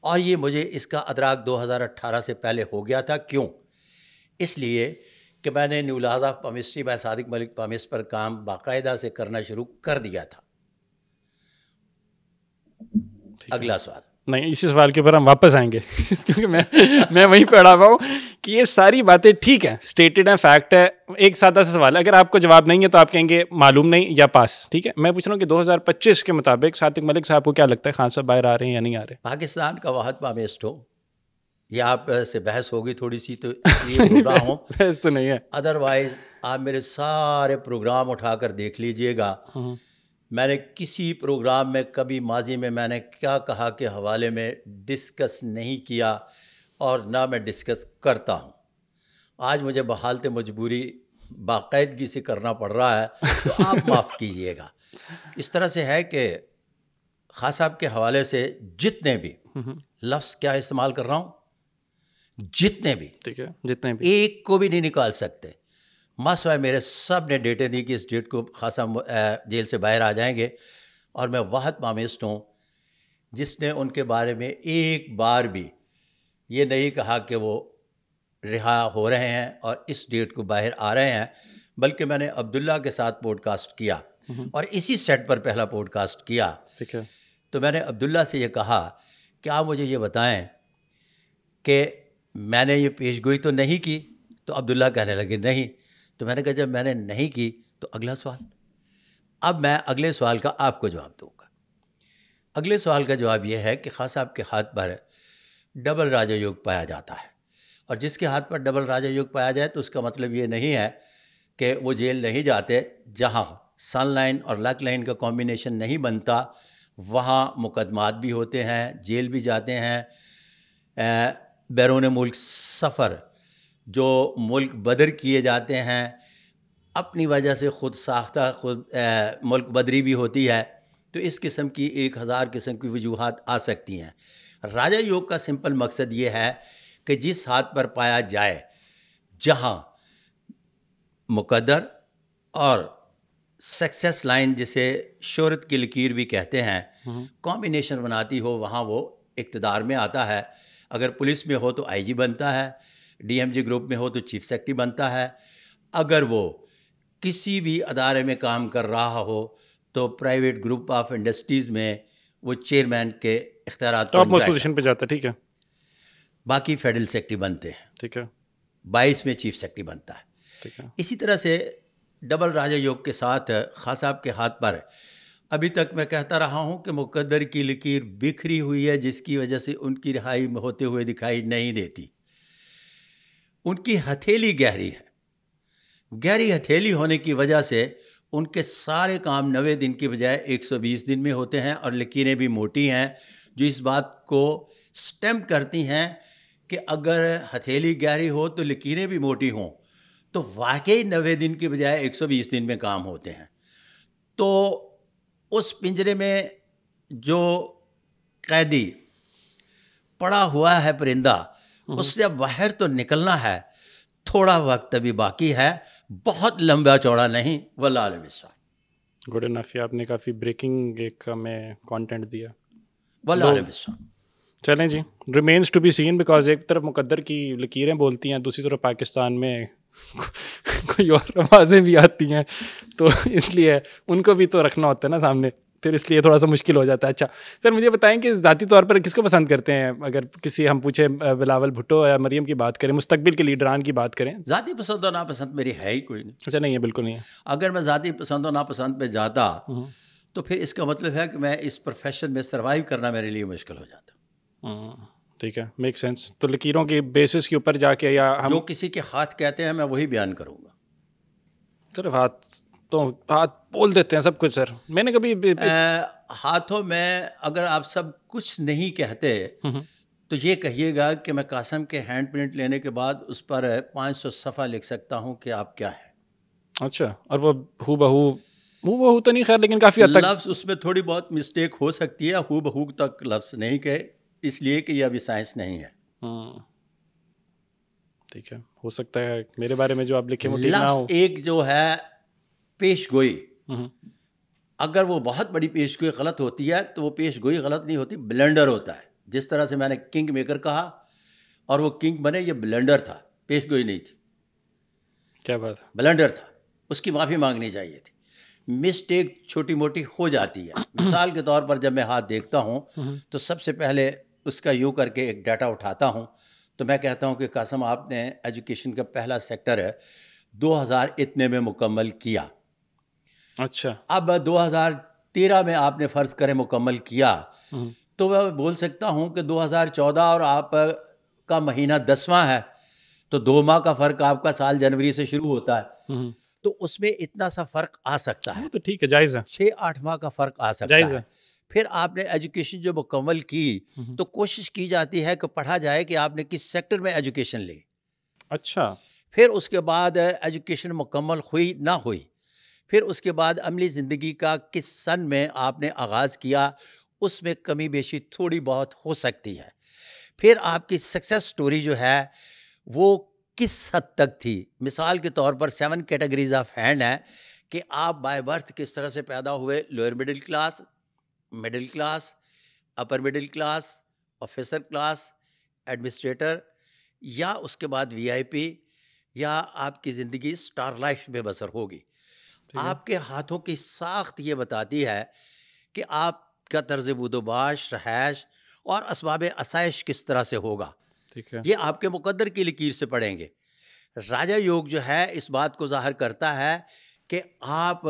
Speaker 1: اور یہ مجھے اس کا ادراک 2018 سے پہلے ہو گیا تھا. کیوں؟ اس لیے کہ میں نے نیولاز آف پامسٹری بائی صادق ملک پامس پر کام باقاعدہ سے کرنا شروع کر دیا تھا. اگلا سوال.
Speaker 2: نہیں, اسی سوال کے اوپر ہم واپس آئیں گے کیونکہ میں وہیں پہ اڑا ہوا ہوں کہ یہ ساری باتیں ٹھیک ہیں, اسٹیٹڈ ہیں, فیکٹ ہے. ایک سادہ سا سوال ہے, اگر آپ کو جواب نہیں ہے تو آپ کہیں گے معلوم نہیں یا پاس, ٹھیک ہے. میں پوچھ رہا ہوں کہ 2025 کے مطابق صادق ملک صاحب کو کیا لگتا ہے خان صاحب باہر آ رہے ہیں یا نہیں آ رہے؟
Speaker 1: پاکستان کا واحد پامسٹ ہو, یہ آپ سے بحث ہوگی تھوڑی سی تو اس لیے بول رہا ہوں,
Speaker 2: بحث تو نہیں ہے.
Speaker 1: ادروائز آپ میرے سارے پروگرام اٹھا کر دیکھ لیجئے گا. میں نے کسی پروگرام میں کبھی ماضی میں نے کیا کہا کے حوالے میں ڈسکس نہیں کیا, اور نہ میں ڈسکس کرتا ہوں. آج مجھے بحالت مجبوری باقاعدگی سے کرنا پڑ رہا ہے, تو آپ معاف کیجئے گا. اس طرح سے ہے کہ خان صاحب کے حوالے سے جتنے بھی لفظ کیا استعمال کر رہا ہوں, جتنے بھی,
Speaker 2: ٹھیک ہے, جتنے بھی,
Speaker 1: ایک کو بھی نہیں نکال سکتے. مسوائے میرے سب نے ڈیٹے دی کہ اس ڈیٹ کو خاصا جیل سے باہر آ جائیں گے, اور میں واحد پامسٹ ہوں جس نے ان کے بارے میں ایک بار بھی یہ نہیں کہا کہ وہ رہا ہو رہے ہیں اور اس ڈیٹ کو باہر آ رہے ہیں. بلکہ میں نے عبداللہ کے ساتھ پوڈ کاسٹ کیا, اور اسی سیٹ پر پہلا پوڈ کاسٹ کیا.
Speaker 2: ٹھیک ہے.
Speaker 1: تو میں نے عبداللہ سے یہ کہا کہ آپ مجھے یہ بتائیں کہ میں نے یہ پیش گوئی تو نہیں کی. تو عبداللہ کہنے لگے نہیں. تو میں نے کہا جب میں نے نہیں کی تو اگلا سوال. اب میں اگلے سوال کا آپ کو جواب دوں گا. اگلے سوال کا جواب یہ ہے کہ خان صاحب کے ہاتھ پر ڈبل راجہ یوگ پایا جاتا ہے, اور جس کے ہاتھ پر ڈبل راجہ یوگ پایا جائے تو اس کا مطلب یہ نہیں ہے کہ وہ جیل نہیں جاتے. جہاں سن لائن اور لک لائن کا کمبینیشن نہیں بنتا وہاں مقدمات بھی ہوتے ہیں, جیل بھی جاتے ہیں. بیرون ملک سفر جو ملک بدر کیے جاتے ہیں, اپنی وجہ سے خود ساختہ خود ملک بدری بھی ہوتی ہے. تو اس قسم کی 1000 قسم کی وجوہات آ سکتی ہیں. راجہ یوگ کا سمپل مقصد یہ ہے کہ جس ہاتھ پر پایا جائے جہاں مقدر اور سکسیس لائن جسے شہرت کی لکیر بھی کہتے ہیں کمبینیشن بناتی ہو, وہاں وہ اقتدار میں آتا ہے. اگر پولیس میں ہو تو آئی جی بنتا ہے, ڈی ایم جی گروپ میں ہو تو چیف سیکرٹری بنتا ہے. اگر وہ کسی بھی ادارے میں کام کر رہا ہو تو پرائیویٹ گروپ آف انڈسٹریز میں وہ چیئرمین کے اختیارات
Speaker 2: ٹاپ موسٹ پوزیشن پہ جاتا ہے. ٹھیک ہے.
Speaker 1: باقی فیڈرل سیکرٹری بنتے ہیں.
Speaker 2: ٹھیک ہے.
Speaker 1: 22 میں چیف سیکرٹری بنتا ہے.
Speaker 2: ٹھیک ہے.
Speaker 1: اسی طرح سے ڈبل راجہ یوگ کے ساتھ خان صاحب کے ہاتھ پر ابھی تک میں کہتا رہا ہوں کہ مقدر کی لکیر بکھری ہوئی ہے, جس کی وجہ سے ان کی رہائی ہوتے ہوئے دکھائی نہیں دیتی. ان کی ہتھیلی گہری ہے. گہری ہتھیلی ہونے کی وجہ سے ان کے سارے کام 90 دن کی بجائے 120 دن میں ہوتے ہیں, اور لکیریں بھی موٹی ہیں جو اس بات کو سٹیمپ کرتی ہیں کہ اگر ہتھیلی گہری ہو تو لکیریں بھی موٹی ہوں تو واقعی 90 دن کی بجائے 120 دن میں کام ہوتے ہیں. تو اس پنجرے میں جو قیدی پڑا ہوا ہے پرندہ, اس سے اب باہر تو نکلنا ہے, تھوڑا وقت ابھی باقی ہے, بہت لمبا چوڑا نہیں. واللہ عالم الصواب.
Speaker 2: Good enough. آپ نے کافی بریکنگ ایک ہمیں کانٹینٹ دیا.
Speaker 1: واللہ عالم الصواب.
Speaker 2: چلیں جی, remains to be seen, because ایک طرف مقدر کی لکیریں بولتی ہیں, دوسری طرف پاکستان میں کوئی اور آوازیں بھی آتی ہیں, تو اس لیے ان کو بھی تو رکھنا ہوتا ہے نا سامنے, پھر اس لیے تھوڑا سا مشکل ہو جاتا ہے. اچھا سر, مجھے بتائیں کہ ذاتی طور پر کس کو پسند کرتے ہیں؟ اگر کسی ہم پوچھیں بلاول بھٹو یا مریم کی بات کریں, مستقبل کے لیڈران کی بات کریں.
Speaker 1: ذاتی پسند و ناپسند میری ہے ہی کوئی نہیں.
Speaker 2: اچھا, نہیں ہے, بالکل نہیں ہے.
Speaker 1: اگر میں ذاتی پسند و ناپسند پہ جاتا تو پھر اس کا مطلب ہے کہ میں اس پروفیشن میں سروائیو کرنا میرے لیے مشکل ہو جاتا.
Speaker 2: ٹھیک ہے, میک سینس. تو لکیروں کی بیسس کے اوپر جا کے, یا ہم
Speaker 1: جو کسی کے ہاتھ کہتے ہیں میں وہی بیان کروں گا.
Speaker 2: صرف ہاتھ تو ہاتھ بول دیتے ہیں سب کچھ سر. میں نے کبھی
Speaker 1: ہاتھوں میں اگر آپ سب کچھ نہیں کہتے تو یہ کہیے گا کہ میں قاسم کے ہینڈ پرنٹ لینے کے بعد اس پر 500 صفحہ لکھ سکتا ہوں کہ آپ کیا ہیں.
Speaker 2: اچھا, اور وہ ہو بہو تو نہیں خیر, لیکن کافی حد تک
Speaker 1: لفظ اس میں تھوڑی بہت مسٹیک ہو سکتی ہے. ہو بہو تک لفظ نہیں کہے, اس لیے کہ یہ ابھی سائنس نہیں ہے.
Speaker 2: ٹھیک ہے, ہو سکتا ہے میرے بارے میں جو آپ لکھیں وہ ٹھیک نہ ہو.
Speaker 1: ایک جو ہے پیش گوئی, اگر وہ بہت بڑی پیش گوئی غلط ہوتی ہے تو وہ پیش گوئی غلط نہیں ہوتی, بلنڈر ہوتا ہے. جس طرح سے میں نے کنگ میکر کہا اور وہ کنگ بنے, یہ بلنڈر تھا, پیش گوئی نہیں تھی.
Speaker 2: کیا بات ہے.
Speaker 1: بلنڈر تھا, اس کی معافی مانگنی چاہیے تھی. مسٹیک چھوٹی موٹی ہو جاتی ہے. مثال کے طور پر جب میں ہاتھ دیکھتا ہوں تو سب سے پہلے اس کا یوں کر کے ایک ڈیٹا اٹھاتا ہوں تو میں کہتا ہوں کہ قاسم آپ نے ایجوکیشن کا پہلا سیکٹر ہے 2000 اتنے میں مکمل کیا.
Speaker 2: اچھا.
Speaker 1: اب 2013 میں آپ نے فرض کرے مکمل کیا تو میں بول سکتا ہوں کہ 2014 اور آپ کا مہینہ 10واں ہے تو 2 ماہ کا فرق آپ کا سال جنوری سے شروع ہوتا ہے, تو اس میں اتنا سا فرق آ سکتا ہے.
Speaker 2: تو ٹھیک ہے, جائز ہے.
Speaker 1: 6-8 ماہ کا فرق آ سکتا ہے. پھر آپ نے ایجوکیشن جو مکمل کی تو کوشش کی جاتی ہے کہ پڑھا جائے کہ آپ نے کس سیکٹر میں ایجوکیشن لی.
Speaker 2: اچھا.
Speaker 1: پھر اس کے بعد ایجوکیشن مکمل ہوئی نہ ہوئی, پھر اس کے بعد عملی زندگی کا کس سن میں آپ نے آغاز کیا, اس میں کمی بیشی تھوڑی بہت ہو سکتی ہے. پھر آپ کی سکسیس سٹوری جو ہے وہ کس حد تک تھی. مثال کے طور پر 7 کیٹیگریز آف ہینڈ ہیں کہ آپ بائی برتھ کس طرح سے پیدا ہوئے, lower middle class, middle class, upper middle class, officer class, administrator, یا اس کے بعد VIP, یا آپ کی زندگی سٹار لائف میں بسر ہوگی. آپ کے ہاتھوں کی ساخت یہ بتاتی ہے کہ آپ کا طرز بود و باش, رہائش اور اسباب آسائش کس طرح سے ہوگا. یہ آپ کے مقدر کی لکیر سے پڑھیں گے. راجا یوگ جو ہے اس بات کو ظاہر کرتا ہے کہ آپ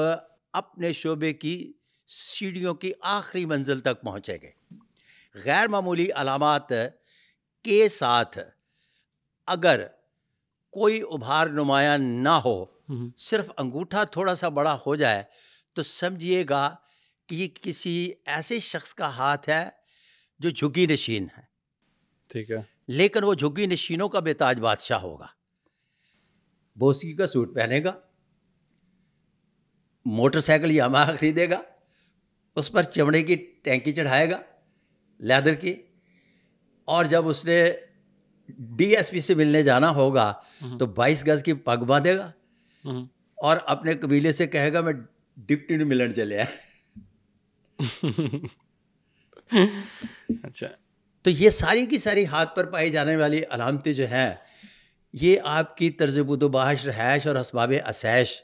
Speaker 1: اپنے شعبے کی سیڑھیوں کی آخری منزل تک پہنچیں گے. غیر معمولی علامات کے ساتھ اگر کوئی ابھار نمایاں نہ ہو, صرف انگوٹھا تھوڑا سا بڑا ہو جائے تو سمجھیے گا کہ یہ کسی ایسے شخص کا ہاتھ ہے جو جھگی نشین ہے.
Speaker 2: ٹھیک ہے.
Speaker 1: لیکن وہ جھگی نشینوں کا بے تاج بادشاہ ہوگا. بوسکی کا سوٹ پہنے گا, موٹر سائیکل یاماہا خریدے گا, اس پر چمڑے کی ٹینکی چڑھائے گا لیدر کی, اور جب اس نے DSP سے ملنے جانا ہوگا تو 22 گز کی پگ باندھے گا اور اپنے قبیلے سے کہے گا میں ڈپٹی نے ملن چلے آئے.
Speaker 2: اچھا.
Speaker 1: تو یہ ساری کی ساری ہاتھ پر پائی جانے والی علامتیں جو ہیں یہ آپ کی طرز بود و باش, رہائش اور اسباب آسائش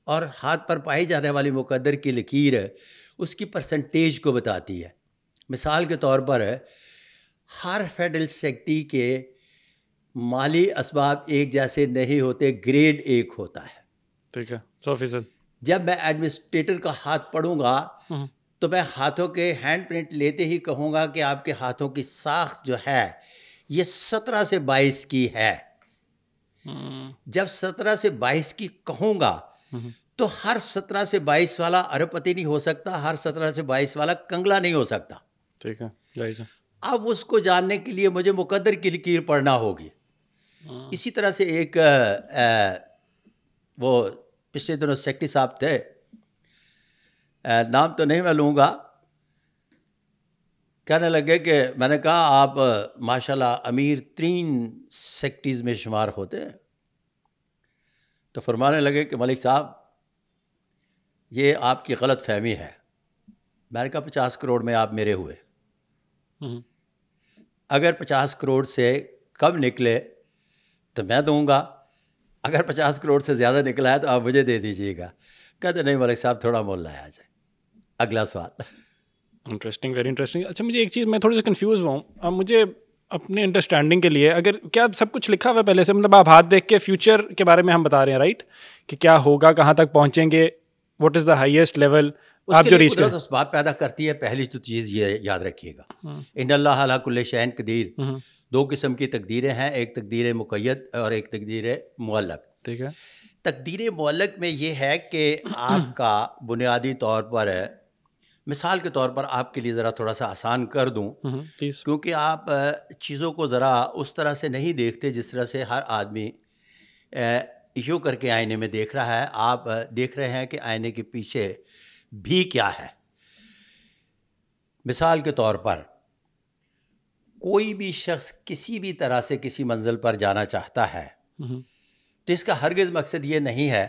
Speaker 1: اور ہاتھ پر پائی جانے والی مقدر کی لکیر اس کی پرسنٹیج کو بتاتی ہے. مثال کے طور پر ہر فیڈرل سیکٹری کے مالی اسباب ایک جیسے نہیں ہوتے, گریڈ 1 ہوتا ہے.
Speaker 2: ٹھیک ہے. 100%.
Speaker 1: جب میں ایڈمنسٹریٹر کا ہاتھ پڑھوں گا تو میں ہاتھوں کے ہینڈ پرنٹ لیتے ہی کہوں گا کہ آپ کے ہاتھوں کی ساخت جو ہے یہ 17 سے 22 کی ہے. جب 17 سے 22 کی کہوں گا تو ہر 17 سے 22 والا ارب پتی نہیں ہو سکتا, ہر 17 سے 22 والا کنگلا نہیں ہو سکتا.
Speaker 2: ٹھیک ہے, جائز ہے.
Speaker 1: اب اس کو جاننے کے لیے مجھے مقدر کی لکیر پڑھنا ہوگی. اسی طرح سے ایک وہ پچھلے دنوں سیکٹری صاحب تھے, نام تو نہیں میں لوں گا, کہنے لگے کہ میں نے کہا آپ ماشاءاللہ امیر ترین سیکٹریز میں شمار ہوتے ہیں. تو فرمانے لگے کہ ملک صاحب یہ آپ کی غلط فہمی ہے. میں نے کہا 50 کروڑ میں آپ میرے ہوئے, اگر 50 کروڑ سے کم نکلے تو میں دوں گا, اگر 50 کروڑ سے زیادہ نکلا ہے تو آپ مجھے دے دیجیے گا. کہتے نہیں ملک صاحب تھوڑا مول لایا جائے. اگلا سوال.
Speaker 2: Interesting, very interesting. اچھا مجھے ایک چیز, میں تھوڑا سا کنفیوز ہوا ہوں. اب مجھے اپنے انڈرسٹینڈنگ کے لیے اگر کیا سب کچھ لکھا ہوا ہے پہلے سے, مطلب آپ ہاتھ دیکھ کے فیوچر کے بارے میں ہم بتا رہے ہیں رائٹ, کہ کیا ہوگا, کہاں تک پہنچیں گے, what is the highest level آپ جو ریچ کریں.
Speaker 1: اسباب پیدا کرتی ہے. پہلی تو چیز یہ یاد رکھیے گا, ان اللہ علی کل شیء قدیر. 2 قسم کی تقدیریں ہیں, ایک تقدیر مقید اور ایک تقدیر معلق.
Speaker 2: ٹھیک ہے.
Speaker 1: تقدیر معلق میں یہ ہے کہ آپ کا بنیادی طور پر, مثال کے طور پر آپ کے لیے ذرا تھوڑا سا آسان کر دوں, کیونکہ آپ چیزوں کو ذرا اس طرح سے نہیں دیکھتے جس طرح سے ہر آدمی یوں کر کے آئینے میں دیکھ رہا ہے. آپ دیکھ رہے ہیں کہ آئینے کے پیچھے بھی کیا ہے. مثال کے طور پر کوئی بھی شخص کسی بھی طرح سے کسی منزل پر جانا چاہتا ہے تو اس کا ہرگز مقصد یہ نہیں ہے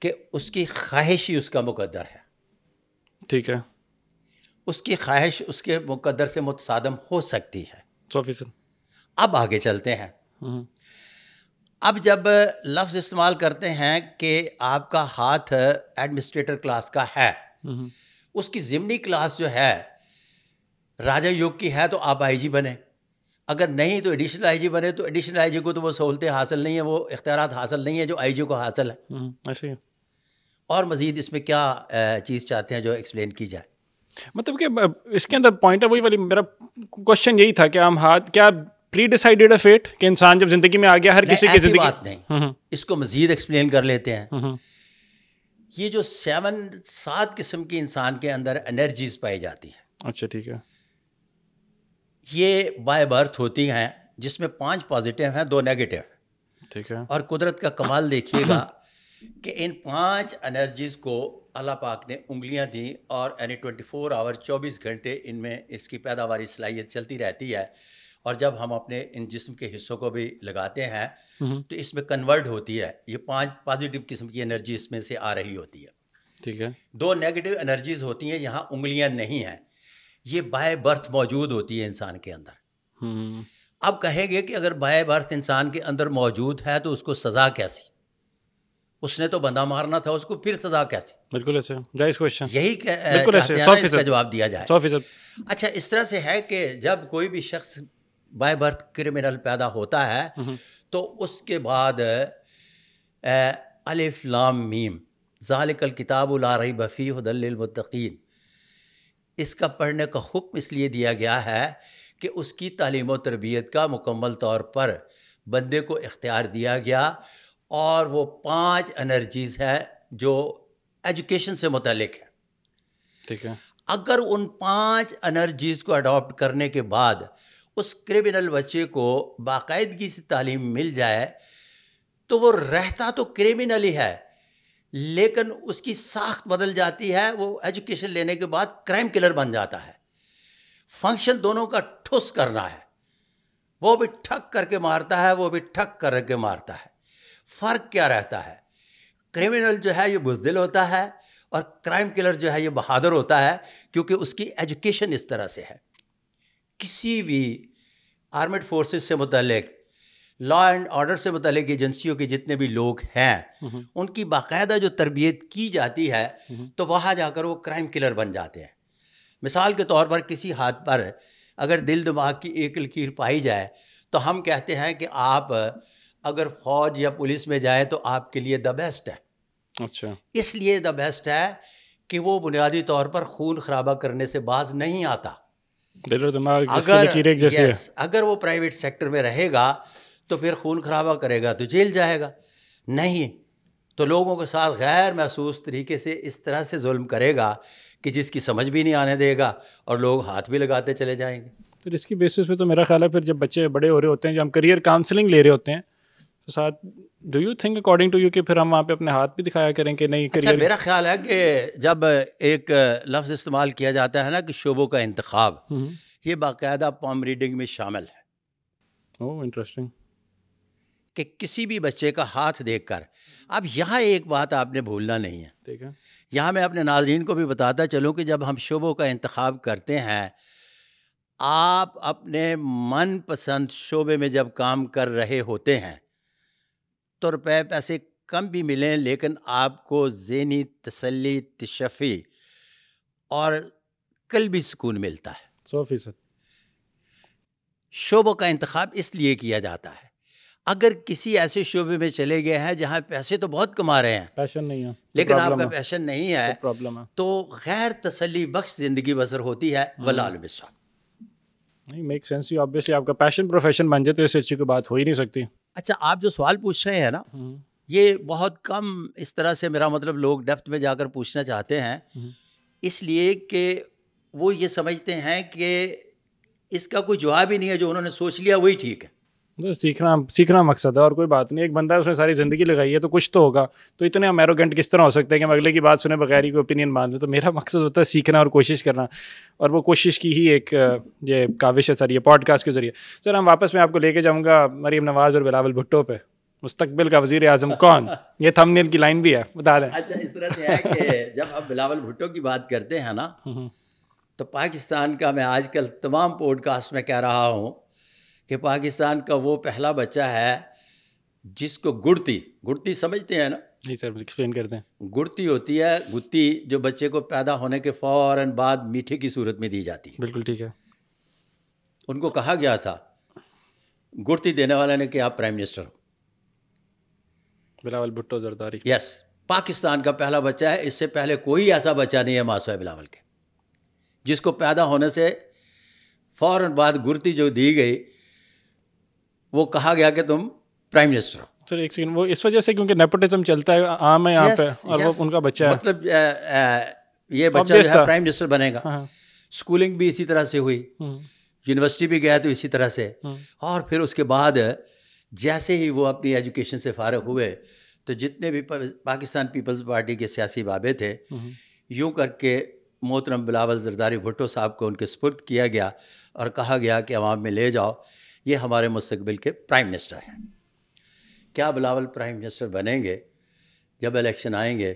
Speaker 1: کہ اس کی خواہش ہی اس کا مقدر ہے.
Speaker 2: ٹھیک ہے.
Speaker 1: اس کی خواہش اس کے مقدر سے متصادم ہو سکتی ہے.
Speaker 2: 100%.
Speaker 1: اب آگے چلتے ہیں. اب جب لفظ استعمال کرتے ہیں کہ آپ کا ہاتھ ایڈمنسٹریٹر کلاس کا ہے، اس کی ضمنی کلاس جو ہے راجا یوگ کی ہے تو آپ آئی جی بنے، اگر نہیں تو ایڈیشنل آئی جی بنے. تو ایڈیشنل آئی جی کو تو وہ سہولتیں حاصل نہیں ہیں، وہ اختیارات حاصل نہیں ہیں جو آئی جی کو حاصل ہے.
Speaker 2: ایسے. اور
Speaker 1: مزید اس میں کیا چیز چاہتے ہیں جو ایکسپلین کی جائے؟
Speaker 2: مطلب کہ اس کے اندر پوائنٹ ہے وہی والی، میرا کوشچن یہی تھا کہ ہم ہاتھ کیا پری ڈیسائیڈیڈ فیٹ کہ انسان جب زندگی میں آ گیا ہر کسی کی زندگی؟
Speaker 1: بات نہیں، اس کو مزید ایکسپلین کر لیتے ہیں. یہ جو 7 قسم کی انسان کے اندر انرجیز پائی جاتی ہیں،
Speaker 2: اچھا ٹھیک ہے،
Speaker 1: یہ بائی برتھ ہوتی ہیں، جس میں 5 پازیٹیو ہیں، 2 نیگیٹو.
Speaker 2: ٹھیک ہے. اور
Speaker 1: قدرت کا کمال دیکھیے گا کہ ان 5 انرجیز کو اللہ پاک نے انگلیاں دیں اور یعنی 24 آور 24 گھنٹے ان میں اس کی پیداواری صلاحیت چلتی رہتی ہے. اور جب ہم اپنے ان جسم کے حصوں کو بھی لگاتے ہیں تو اس میں کنورٹ ہوتی ہے. یہ 5 پازیٹیو قسم کی انرجی اس میں سے آ رہی ہوتی ہے.
Speaker 2: ٹھیک ہے.
Speaker 1: 2 نیگیٹو انرجیز ہوتی ہیں، یہاں انگلیاں نہیں ہیں، یہ بائی برتھ موجود ہوتی ہے انسان کے اندر. اب کہیں گے کہ اگر بائی برتھ انسان کے اندر موجود ہے تو اس کو سزا کیسی؟ اس نے تو بندہ مارنا تھا، اس کو پھر سزا کیسی؟
Speaker 2: بالکل ایسے جائز کوشچن،
Speaker 1: یہی چاہتے ہیں اس کا جواب دیا جائے.
Speaker 2: 100%.
Speaker 1: اچھا، اس طرح سے ہے کہ جب کوئی بھی شخص بائی برتھ کرمنل پیدا ہوتا ہے تو اس کے بعد الف لام میم ذالک الکتاب لا ریب فیہ ھدی للمتقین، اس کا پڑھنے کا حکم اس لیے دیا گیا ہے کہ اس کی تعلیم و تربیت کا مکمل طور پر بندے کو اختیار دیا گیا. اور وہ 5 انرجیز ہے جو ایجوکیشن سے متعلق ہے.
Speaker 2: ٹھیک ہے.
Speaker 1: اگر ان 5 انرجیز کو اڈاپٹ کرنے کے بعد اس کرمنل بچے کو باقاعدگی سے تعلیم مل جائے تو وہ رہتا تو کرمنل ہی ہے، لیکن اس کی ساخت بدل جاتی ہے. وہ ایجوکیشن لینے کے بعد کرائم کلر بن جاتا ہے. فنکشن دونوں کا ٹھس کرنا ہے، وہ بھی ٹھک کر کے مارتا ہے، وہ بھی ٹھک کر کے مارتا ہے. فرق کیا رہتا ہے؟ کرمنل جو ہے یہ بزدل ہوتا ہے اور کرائم کلر جو ہے یہ بہادر ہوتا ہے، کیونکہ اس کی ایجوکیشن اس طرح سے ہے. کسی بھی آرمڈ فورسز سے متعلق، لا اینڈ آرڈر سے متعلق ایجنسیوں کے جتنے بھی لوگ ہیں ان کی باقاعدہ جو تربیت کی جاتی ہے تو وہاں جا کر وہ کرائم کلر بن جاتے ہیں. مثال کے طور پر کسی ہاتھ پر اگر دل دماغ کی ایک لکیر پائی جائے تو ہم کہتے ہیں کہ آپ اگر فوج یا پولیس میں جائیں تو آپ کے لیے دا بیسٹ ہے.
Speaker 2: اچھا، اس
Speaker 1: لیے دا بیسٹ ہے کہ وہ بنیادی طور پر خون خرابہ کرنے سے باز نہیں آتا. اگر وہ پرائیویٹ سیکٹر میں رہے گا تو پھر خون خرابہ کرے گا تو جیل جائے گا، نہیں تو لوگوں کے ساتھ غیر محسوس طریقے سے اس طرح سے ظلم کرے گا کہ جس کی سمجھ بھی نہیں آنے دے گا اور لوگ ہاتھ بھی لگاتے چلے جائیں گے.
Speaker 2: تو اس کی بیسس پہ تو میرا خیال ہے پھر جب بچے بڑے ہو رہے ہوتے ہیں، جب ہم کریئر کاؤنسلنگ لے رہے ہوتے ہیں تو ساتھ do you think according to you کہ پھر ہم وہاں پہ اپنے ہاتھ بھی دکھایا کریں کہ نہیں کریئر؟
Speaker 1: میرا خیال ہے کہ جب ایک لفظ استعمال کیا جاتا ہے نا کہ شعبوں کا انتخاب، یہ باقاعدہ پام ریڈنگ میں شامل ہے.
Speaker 2: انٹرسٹنگ.
Speaker 1: کہ کسی بھی بچے کا ہاتھ دیکھ کر، اب یہاں ایک بات آپ نے بھولنا نہیں ہے.
Speaker 2: ٹھیک ہے.
Speaker 1: یہاں میں اپنے ناظرین کو بھی بتاتا چلوں کہ جب ہم شعبوں کا انتخاب کرتے ہیں، آپ اپنے من پسند شعبے میں جب کام کر رہے ہوتے ہیں تو روپے پیسے کم بھی ملیں لیکن آپ کو ذہنی تسلی، تشفی اور قلبی سکون ملتا ہے.
Speaker 2: 100%.
Speaker 1: شعبوں کا انتخاب اس لیے کیا جاتا ہے. اگر کسی ایسے شعبے میں چلے گئے ہیں جہاں پیسے تو بہت کما رہے ہیں،
Speaker 2: پیشن نہیں ہے،
Speaker 1: لیکن آپ کا پیشن نہیں ہے،
Speaker 2: پرابلم ہے،
Speaker 1: تو غیر تسلی بخش زندگی بسر ہوتی ہے. واللہ بالصواب.
Speaker 2: نہیں میک سینس. obviously آپ کا پیشن پروفیشن بن جائے تو اس سے اچھی کوئی بات ہو ہی نہیں سکتی.
Speaker 1: اچھا، آپ جو سوال پوچھ رہے ہیں نا، یہ بہت کم اس طرح سے میرا مطلب لوگ ڈیپتھ میں جا کر پوچھنا چاہتے ہیں، اس لیے کہ وہ یہ سمجھتے ہیں کہ اس کا کوئی جواب ہی نہیں ہے، جو انہوں نے سوچ لیا وہی ٹھیک ہے.
Speaker 2: سیکھنا مقصد ہے اور کوئی بات نہیں. ایک بندہ اس نے ساری زندگی لگائی ہے تو کچھ تو ہوگا. تو اتنے ہم ایروگنٹ کس طرح ہو سکتے ہیں کہ ہم اگلے کی بات سنے بغیر ہی کوئی اوپینین مان دیں؟ تو میرا مقصد ہوتا ہے سیکھنا اور کوشش کرنا، اور وہ کوشش کی ہی ایک یہ کاوش ہے سر، یہ پوڈ کاسٹ کے ذریعے. سر ہم واپس میں آپ کو لے کے جاؤں گا مریم نواز اور بلاول بھٹو پہ. مستقبل کا وزیر اعظم کون؟ یہ تھم نیل کی لائن بھی ہے، بتا دیں.
Speaker 1: اچھا، اس طرح سے ہے کہ جب آپ بلاول بھٹو کی بات کرتے ہیں نا تو پاکستان کا، میں آج کل تمام پوڈ کاسٹ میں کہہ رہا ہوں کہ پاکستان کا وہ پہلا بچہ ہے جس کو گڑتی سمجھتے ہیں نا؟
Speaker 2: جی سر ایکسپلین کرتے ہیں.
Speaker 1: گڑتی ہوتی ہے گتی جو بچے کو پیدا ہونے کے فوراً بعد میٹھے کی صورت میں دی جاتی ہے.
Speaker 2: بالکل ٹھیک ہے.
Speaker 1: ان کو کہا گیا تھا گڑتی دینے والے نے کہ آپ پرائم منسٹر ہو.
Speaker 2: بلاول بھٹو زرداری.
Speaker 1: یس, پاکستان کا پہلا بچہ ہے. اس سے پہلے کوئی ایسا بچہ نہیں ہے ماسوائے بلاول کے جس کو پیدا ہونے سے فوراً بعد گڑتی جو دی گئی وہ کہا گیا کہ تم پرائم منسٹر ہو.
Speaker 2: سر ایک سیکنڈ, وہ اس وجہ سے کیونکہ نیپوٹزم چلتا ہے عام ہے یہاں پہ, اور وہ ان کا بچہ ہے,
Speaker 1: مطلب یہ بچہ جو ہے پرائم منسٹر بنے گا. اسکولنگ بھی اسی طرح سے ہوئی, یونیورسٹی بھی گیا تو اسی طرح سے, اور پھر اس کے بعد جیسے ہی وہ اپنی ایجوکیشن سے فارغ ہوئے تو جتنے بھی پاکستان پیپلز پارٹی کے سیاسی بابے تھے یوں کر کے محترم بلاول زرداری بھٹو صاحب کو ان کے سپرد کیا گیا اور کہا گیا کہ عوام میں لے جاؤ, یہ ہمارے مستقبل کے پرائم منسٹر ہیں. کیا بلاول پرائم منسٹر بنیں گے؟ جب الیکشن آئیں گے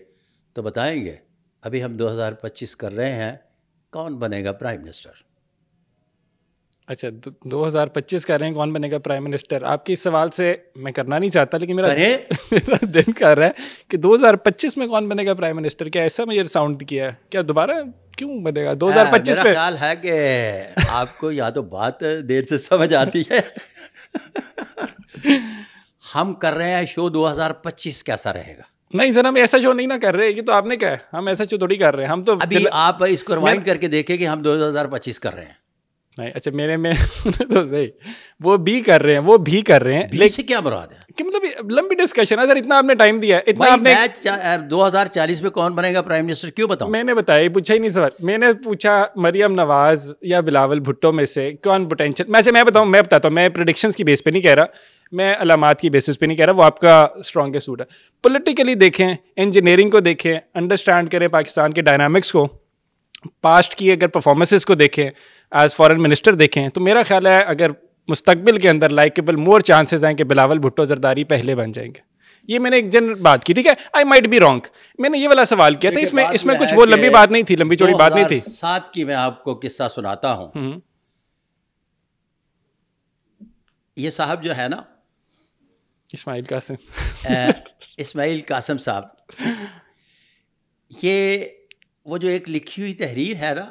Speaker 1: تو بتائیں گے. ابھی ہم 2025 کر رہے ہیں, کون بنے گا پرائم منسٹر؟
Speaker 2: اچھا 2025 کر رہے ہیں کون بنے گا پرائم منسٹر. آپ کے اس سوال سے میں کرنا نہیں چاہتا لیکن میرا دل کر رہا ہے کہ 2025 میں کون بنے گا پرائم منسٹر. کیا ایسا مجھے ساؤنڈ کیا ہے, کیا دوبارہ کیوں بنے گا 2025
Speaker 1: میرا خیال ہے کہ آپ کو یا تو بات دیر سے سمجھ آتی ہے. ہم کر رہے ہیں شو 2025 کیسا رہے گا.
Speaker 2: نہیں سر ہم ایسا شو نہیں نہ کر رہے, یہ تو آپ نے کہا ہے, ہم ایسا شو تھوڑی کر رہے ہیں. ہم تو
Speaker 1: ابھی آپ اس کو ریوائنڈ کر کے دیکھیں کہ ہم 2025 کر رہے ہیں.
Speaker 2: نہیں اچھا میرے میں تو صحیح وہ بھی کر رہے ہیں, وہ بھی کر رہے ہیں,
Speaker 1: لیکن سے کیا مراد ہے
Speaker 2: کہ مطلب لمبی ڈسکشن ہے سر. اتنا آپ نے ٹائم دیا ہے, اتنا آپ نے
Speaker 1: 2040 میں کون بنے گا پرائم منسٹر کیوں بتاؤں.
Speaker 2: میں نے بتایا, پوچھا ہی نہیں سوال. میں نے پوچھا مریم نواز یا بلاول بھٹو میں سے کون پوٹینشیل. میں بتاؤں, میں بتاتا ہوں, میں پریڈکشنز کی بیس پہ نہیں کہہ رہا, میں علامات کی بیسس پہ نہیں کہہ رہا, وہ آپ کا اسٹرانگیسٹ سوٹ ہے. پولیٹیکلی دیکھیں, انجینئرنگ کو دیکھیں, انڈرسٹینڈ کریں پاکستان کے ڈائنامکس کو, پاسٹ کی اگر پرفارمنسز کو دیکھیں, ایز فارن منسٹر دیکھیں, تو میرا خیال ہے اگر مستقبل کے اندر لائکیبل مور چانسز ہیں کہ بلاول بھٹو زرداری پہلے بن جائیں گے. یہ میں نے ایک جنرل بات کی, ٹھیک ہے, آئی مائٹ بی رانگ. میں نے یہ والا سوال کیا تھا, اس میں کچھ وہ لمبی بات نہیں تھی, لمبی چوڑی بات نہیں تھی.
Speaker 1: 2007 کی میں آپ کو قصہ سناتا ہوں. یہ صاحب جو ہے نا اسماعیل قاسم صاحب, یہ وہ جو ایک لکھی ہوئی تحریر ہے نا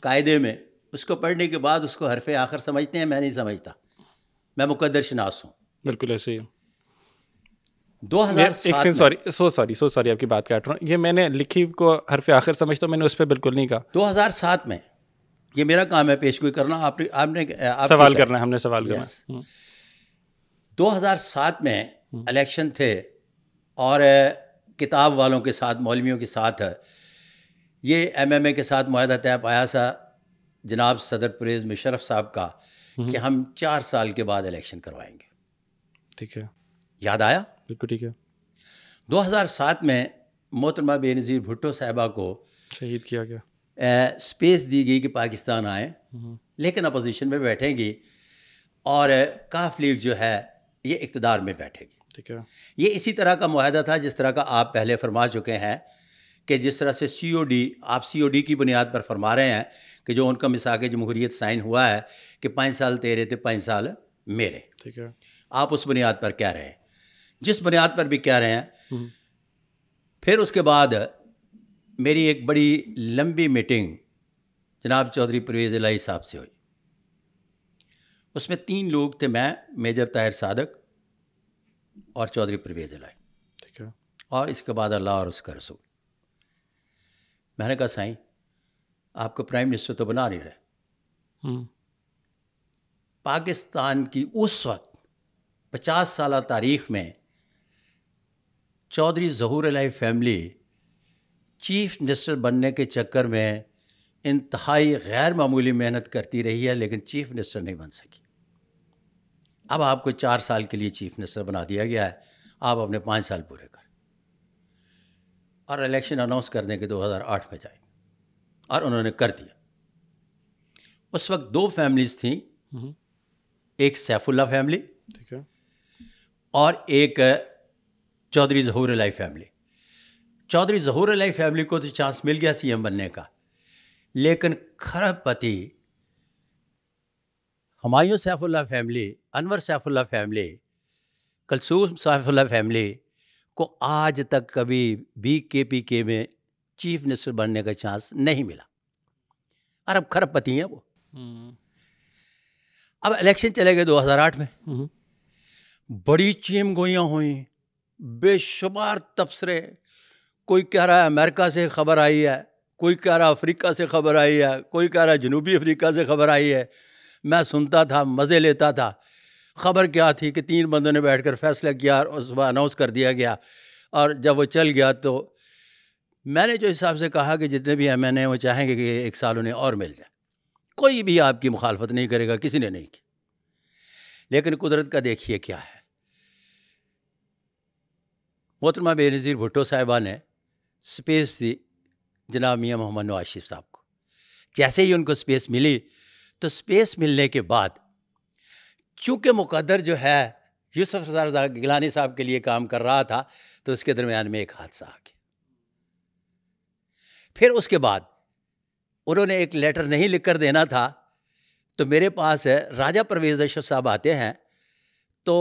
Speaker 1: قاعدے میں, اس کو پڑھنے کے بعد اس کو حرف آخر سمجھتے ہیں. میں نہیں سمجھتا, میں مقدر شناس ہوں.
Speaker 2: بالکل ایسے ہی.
Speaker 1: 2007
Speaker 2: سوری آپ کی بات کاٹ رہا ہوں. یہ میں نے لکھی کو حرف آخر سمجھتا ہوں, میں نے اس پہ بالکل نہیں کہا.
Speaker 1: 2007 میں یہ میرا کام ہے پیش گوئی کرنا, آپ نے
Speaker 2: سوال کرنا ہے, ہم نے سوال کرنا.
Speaker 1: 2007 میں الیکشن تھے اور کتاب والوں کے ساتھ, مولویوں کے ساتھ یہ MMA کے ساتھ معاہدہ طے پایا تھا جناب صدر پرویز مشرف صاحب کا کہ ہم 4 سال کے بعد الیکشن کروائیں گے.
Speaker 2: ٹھیک ہے,
Speaker 1: یاد آیا؟
Speaker 2: بالکل ٹھیک ہے.
Speaker 1: 2007 میں محترمہ بے نظیر بھٹو صاحبہ کو
Speaker 2: شہید کیا گیا,
Speaker 1: اسپیس دی گئی کہ پاکستان آئیں, لیکن اپوزیشن میں بیٹھیں گی اور کاف لیگ جو ہے یہ اقتدار میں بیٹھے گی.
Speaker 2: ٹھیک ہے.
Speaker 1: یہ اسی طرح کا معاہدہ تھا جس طرح کا آپ پہلے فرما چکے ہیں کہ جس طرح سے آپ COD کی بنیاد پر فرما رہے ہیں کہ جو ان کا میثاق جمہوریت سائن ہوا ہے کہ 5 سال تیرے تھے 5 سال میرے.
Speaker 2: ٹھیک ہے.
Speaker 1: آپ اس بنیاد پر کہہ رہے ہیں, جس بنیاد پر بھی کہہ رہے ہیں. پھر اس کے بعد میری ایک بڑی لمبی میٹنگ جناب چودھری پرویز الہی صاحب سے ہوئی. اس میں 3 لوگ تھے, میں, میجر طاہر صادق اور چودھری پرویز الہی.
Speaker 2: ٹھیک ہے.
Speaker 1: اور اس کے بعد اللہ اور اس کا رسول. میں نے کہا سائیں آپ کو پرائم منسٹر تو بنا نہیں رہے. پاکستان کی اس وقت 50 سالہ تاریخ میں چودھری ظہور الہی فیملی چیف منسٹر بننے کے چکر میں انتہائی غیر معمولی محنت کرتی رہی ہے, لیکن چیف منسٹر نہیں بن سکی. اب آپ کو 4 سال کے لیے چیف منسٹر بنا دیا گیا ہے, آپ اپنے 5 سال پورے کریں اور الیکشن اناؤنس کر دیں کہ 2008 میں جائیں گے, اور انہوں نے کر دیا. اس وقت 2 فیملیز تھیں, ایک سیف اللہ فیملی اور ایک چودھری ظہور الہی فیملی. چودھری ظہور الہی فیملی کو تو چانس مل گیا CM بننے کا, لیکن کھرب پتی ہمایوں سیف اللہ فیملی, انور سیف اللہ فیملی کلثوم سیف اللہ فیملی کو آج تک کبھی بھی KPK میں چیف منسٹر بننے کا چانس نہیں ملا. ارب کھرب پتی ہیں وہ. اب الیکشن چلے گئے 2008 میں, بڑی چیم گوئیاں ہوئیں, بے شمار تبصرے. کوئی کہہ رہا ہے امریکہ سے خبر آئی ہے, کوئی کہہ رہا افریقہ سے خبر آئی ہے, کوئی کہہ رہا جنوبی افریقہ سے خبر آئی ہے. میں سنتا تھا, مزے لیتا تھا. خبر کیا تھی کہ 3 بندوں نے بیٹھ کر فیصلہ کیا اور اس میں اناؤنس کر دیا گیا. اور جب وہ چل گیا تو میں نے جو حساب سے کہا کہ جتنے بھی ایم این اے وہ چاہیں گے کہ 1 سال انہیں اور مل جائے. کوئی بھی آپ کی مخالفت نہیں کرے گا, کسی نے نہیں کی. لیکن قدرت کا دیکھیے کیا ہے. محترمہ بے نظیر بھٹو صاحبہ نے سپیس دی جناب میاں محمد نواز شریف صاحب کو. جیسے ہی ان کو سپیس ملی تو سپیس ملنے کے بعد چونکہ مقدر جو ہے یوسف رضا گیلانی صاحب کے لیے کام کر رہا تھا تو اس کے درمیان میں ایک حادثہ آ گیا. پھر اس کے بعد انہوں نے ایک لیٹر نہیں لکھ کر دینا تھا تو میرے پاس راجہ پرویز اشرف صاحب آتے ہیں تو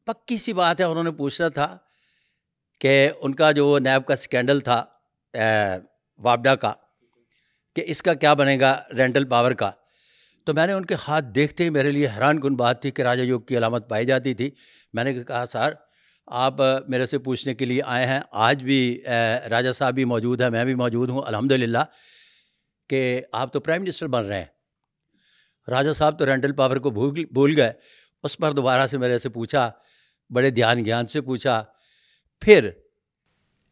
Speaker 1: پکی سی بات ہے انہوں نے پوچھنا تھا کہ ان کا جو نیب کا سکینڈل تھا وابڈا کا کہ اس کا کیا بنے گا رینٹل پاور کا. تو میں نے ان کے ہاتھ دیکھتے ہی میرے لیے حیران کن بات تھی کہ راجہ یوگ کی علامت پائی جاتی تھی. میں نے کہا سر آپ میرے سے پوچھنے کے لیے آئے ہیں, آج بھی راجہ صاحب بھی موجود ہیں, میں بھی موجود ہوں الحمدللہ, کہ آپ تو پرائم منسٹر بن رہے ہیں. راجہ صاحب تو رینٹل پاور کو بھول گئے. اس پر دوبارہ سے میرے سے پوچھا, بڑے دھیان گیان سے پوچھا. پھر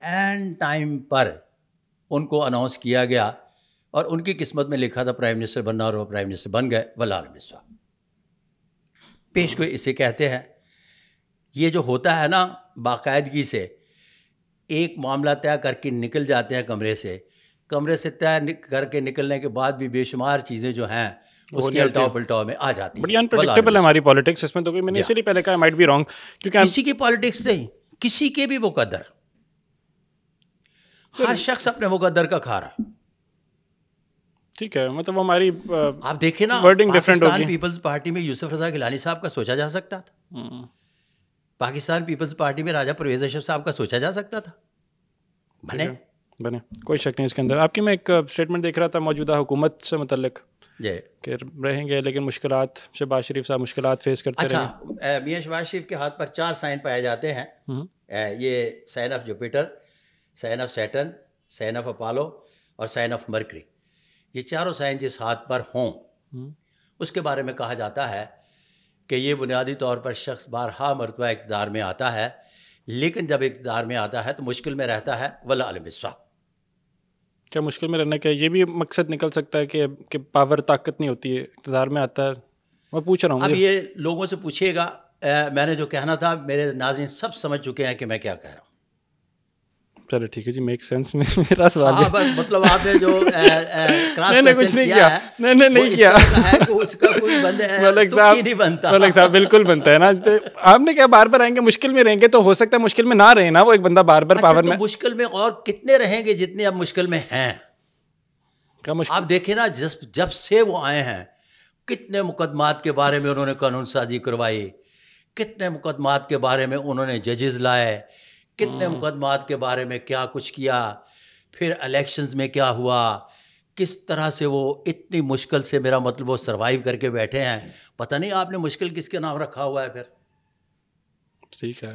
Speaker 1: اینڈ ٹائم پر ان کو اناؤنس کیا گیا اور ان کی قسمت میں لکھا تھا پرائم منسٹر بننا اور وہ پرائم منسٹر بن گئے. والعالم بالصواب. پیش گوئی اسے کہتے ہیں. یہ جو ہوتا ہے نا باقاعدگی سے ایک معاملہ طے کر کے نکل جاتے ہیں کمرے سے طے کر کے نکلنے کے بعد بھی بے شمار چیزیں جو ہیں اس کی الٹاؤ پلٹاؤ میں آ جاتی ہیں.
Speaker 2: بڑی انپریڈکٹیبل ہے ہماری پالیٹکس. اس میں تو میں نے اس لیے پہلے کہا مائٹ بی رانگ, کیونکہ
Speaker 1: کسی کی پالیٹکس نہیں, کسی کے بھی مقدر. ہر شخص اپنے مقدر کا کھا رہا ہے.
Speaker 2: ٹھیک ہے, مطلب ہماری
Speaker 1: آپ دیکھیں نا پاکستان پیپلز پارٹی میں یوسف رضا گیلانی صاحب کا سوچا جا سکتا تھا, پاکستان پیپلز پارٹی میں راجہ پرویز اشرف صاحب کا سوچا جا سکتا تھا.
Speaker 2: بنے کوئی شک نہیں اس کے اندر. آپ کی میں ایک اسٹیٹمنٹ دیکھ رہا تھا موجودہ حکومت سے متعلق کہ رہیں گے لیکن مشکلات, شہباز شریف صاحب مشکلات فیس کرتے رہیں.
Speaker 1: اچھا, میاں شہباز شریف کے ہاتھ پر 4 سائن پائے جاتے ہیں. یہ sign of Jupiter, sign of Saturn, sign of Apollo اور سائن آف مرکری. یہ چاروں سائن جس ہاتھ پر ہوں اس کے بارے میں کہا جاتا ہے کہ یہ بنیادی طور پر شخص بارہا مرتبہ اقتدار میں آتا ہے, لیکن جب اقتدار میں آتا ہے تو مشکل میں رہتا ہے. والعالم بالصواب.
Speaker 2: کیا مشکل میں رہنے کا یہ بھی مقصد نکل سکتا ہے کہ پاور طاقت نہیں ہوتی ہے, اقتدار میں آتا ہے؟ میں پوچھ رہا ہوں.
Speaker 1: اب یہ لوگوں سے پوچھیے گا, میں نے جو کہنا تھا میرے ناظرین سب سمجھ چکے ہیں کہ میں کیا کہہ رہا ہوں.
Speaker 2: چلو ٹھیک ہے جی, میک سینس. میرا سوال ہے
Speaker 1: مطلب آپ نے جو
Speaker 2: کچھ نہیں کیا, نہیں کیا,
Speaker 1: اس کا کوئی بند ہے
Speaker 2: ملک صاحب بالکل بنتا ہے نا. آپ نے کیا بار بار آئیں گے مشکل میں رہیں گے, تو ہو سکتا ہے مشکل میں نہ رہے نا وہ ایک بندہ بار بار پاور میں.
Speaker 1: مشکل میں اور کتنے رہیں گے جتنے اب مشکل میں ہیں. آپ دیکھیں نا جب سے وہ آئے ہیں کتنے مقدمات کے بارے میں انہوں نے قانون سازی کروائی, کتنے مقدمات کے بارے میں انہوں نے ججز لائے, کتنے مقدمات کے بارے میں کیا کچھ کیا. پھر الیکشنز میں کیا ہوا, کس طرح سے وہ اتنی مشکل سے میرا مطلب وہ سروائیو کر کے بیٹھے ہیں. پتہ نہیں آپ نے مشکل کس کے نام رکھا ہوا ہے. پھر
Speaker 2: ٹھیک ہے,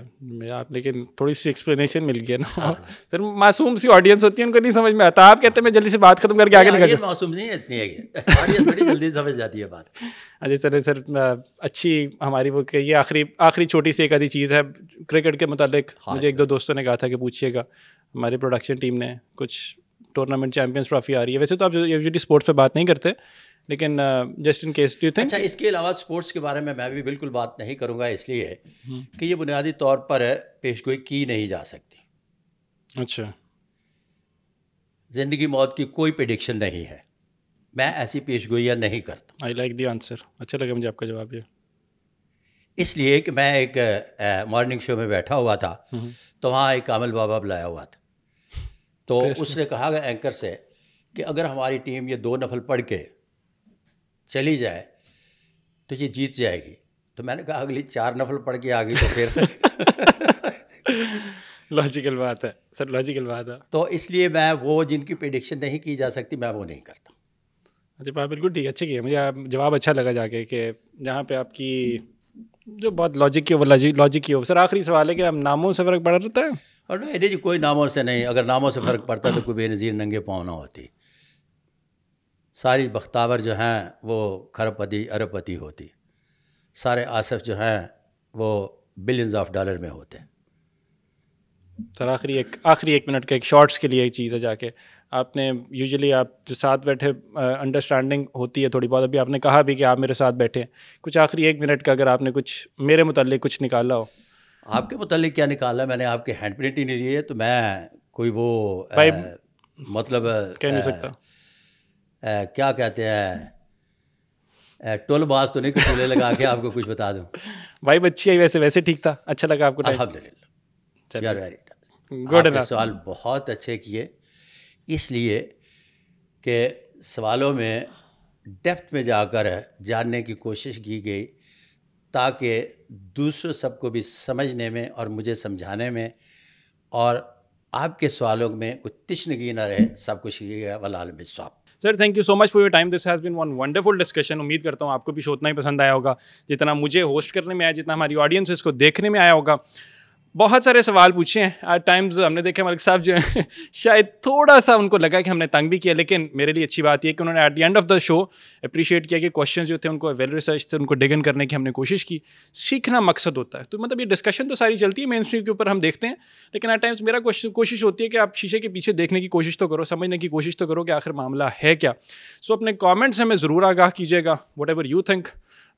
Speaker 2: آپ لیکن تھوڑی سی ایکسپلینیشن مل گیا نا. سر معصوم سی آڈینس ہوتی ہے, ان کو نہیں سمجھ میں آتا. آپ کہتے ہیں میں جلدی سے بات ختم کر کے آگے نکل جاؤں.
Speaker 1: معصوم نہیں ہے, اس لیے آڈینس بڑی جلدی سمجھ جاتی ہے بات.
Speaker 2: اچھا چلے سر, اچھی ہماری وہ کہ یہ آخری چھوٹی سی ایک آدھی چیز ہے کرکٹ کے متعلق. مجھے 1-2 دوستوں نے کہا تھا کہ پوچھیے گا, ہماری پروڈکشن ٹیم نے کچھ ٹورنامنٹ چیمپئنس ٹرافی آ رہی ہے. ویسے تو آپ یوزلی اسپورٹس پہ بات نہیں کرتے, لیکن just in case do you think.
Speaker 1: اچھا, اس کے علاوہ اسپورٹس کے بارے میں بھی بالکل بات نہیں کروں گا, اس لیے کہ یہ بنیادی طور پر پیش گوئی کی نہیں جا سکتی.
Speaker 2: اچھا,
Speaker 1: زندگی موت کی کوئی پریڈکشن نہیں ہے, میں ایسی پیش گوئیاں نہیں کرتا.
Speaker 2: آئی لائک دی آنسر, اچھا لگا مجھے آپ کا جواب. یہ
Speaker 1: اس لیے کہ میں ایک مارننگ شو میں بیٹھا ہوا تھا تو وہاں ایک کامل بابا بلایا ہوا تھا, تو اس نے کہا گیا اینکر سے کہ اگر ہماری ٹیم یہ 2 نفل پڑھ کے چلی جائے تو یہ جیت جائے گی, تو میں نے کہا اگلی 4 نفل پڑھ کے آ گئی تو پھر
Speaker 2: لاجیکل بات ہے سر، لاجیکل بات ہے.
Speaker 1: تو اس لیے میں وہ جن کی پریڈکشن نہیں کی جا سکتی میں وہ نہیں کرتا.
Speaker 2: اچھا بات بالکل ٹھیک ہے، اچھا کیا، مجھے جواب اچھا لگا جا کے کہ جہاں پہ آپ کی جو بہت لاجک کی وہ لاجک کی ہو. سر آخری سوال ہے کہ اب ناموں سے فرق پڑ رہتا ہے؟
Speaker 1: اور نہیں جی، کوئی ناموں سے نہیں. اگر ناموں سے فرق پڑتا تو کوئی بے نظیر ننگے پاؤں نہ ہوتی. ساری بختاور جو ہیں وہ کھرب پتی ارب پتی ہوتی. سارے آصف جو ہیں وہ بلینز آف ڈالر میں ہوتے.
Speaker 2: سر آخری ایک منٹ کا ایک شارٹس کے لیے ایک چیز ہے جا کے آپ نے یوزلی آپ جو ساتھ بیٹھے انڈرسٹینڈنگ ہوتی ہے تھوڑی بہت، ابھی آپ نے کہا بھی کہ آپ میرے ساتھ بیٹھے، کچھ آخری 1 منٹ کا اگر آپ نے کچھ میرے متعلق کچھ نکالا ہو.
Speaker 1: آپ کے متعلق کیا نکالا؟ میں نے آپ کے ہینڈ پرنٹ ہی نہیں لیے تو میں کوئی وہ مطلب
Speaker 2: کہہ نہیں سکتا
Speaker 1: کیا کہتے ہیں ٹول باز تو نہیں کہ ٹولے لگا کے آپ کو کچھ بتا دوں.
Speaker 2: وائب اچھی ہے ویسے ٹھیک تھا، اچھا لگا آپ کو؟
Speaker 1: الحمدللہ یار ویری
Speaker 2: گڈ.
Speaker 1: آپ نے سوال بہت اچھے کیے، اس لیے کہ سوالوں میں ڈیپتھ میں جا کر جاننے کی کوشش کی گئی تاکہ دوسروں سب کو بھی سمجھنے میں اور مجھے سمجھانے میں اور آپ کے سوالوں میں کوئی تشنگی نہ رہے. سب کچھ یہ والعالم بالصواب.
Speaker 2: Sir thank you so much for your time. This has been one wonderful discussion. امید کرتا ہوں آپ کو بھی شو اتنا ہی پسند آیا ہوگا جتنا مجھے ہوسٹ کرنے میں آیا، جتنا ہماری آڈینس اس کو دیکھنے میں آیا ہوگا. بہت سارے سوال پوچھے ہیں ایٹ ٹائمز. ہم نے دیکھا ملک صاحب جو ہیں شاید تھوڑا سا ان کو لگا کہ ہم نے تنگ بھی کیا، لیکن میرے لیے اچھی بات یہ کہ انہوں نے at the end of the show appreciate کیا کہ کوشچن جو تھے ان کو ویل ریسرچ تھے، ان کو ڈگ ان کرنے کی ہم نے کوشش کی. سیکھنا مقصد ہوتا ہے. تو مطلب یہ ڈسکشن تو ساری چلتی ہے مین اسٹریم کے اوپر ہم دیکھتے ہیں، لیکن ایٹ ٹائمز میرا کوشش ہوتی ہے کہ آپ شیشے کے پیچھے دیکھنے کی کوشش تو کرو، سمجھنے کی کوشش تو کرو کہ آخر معاملہ ہے کیا. سو اپنے کامنٹس ہمیں ضرور آگاہ کیجیے گا واٹ ایور یو تھنک.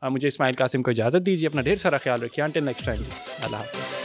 Speaker 2: مجھے اسماعیل قاسم کو اجازت دیجیے. اپنا ڈھیر سارا خیال رکھیے. انٹل نیکسٹ ٹائم جی، اللہ حافظ.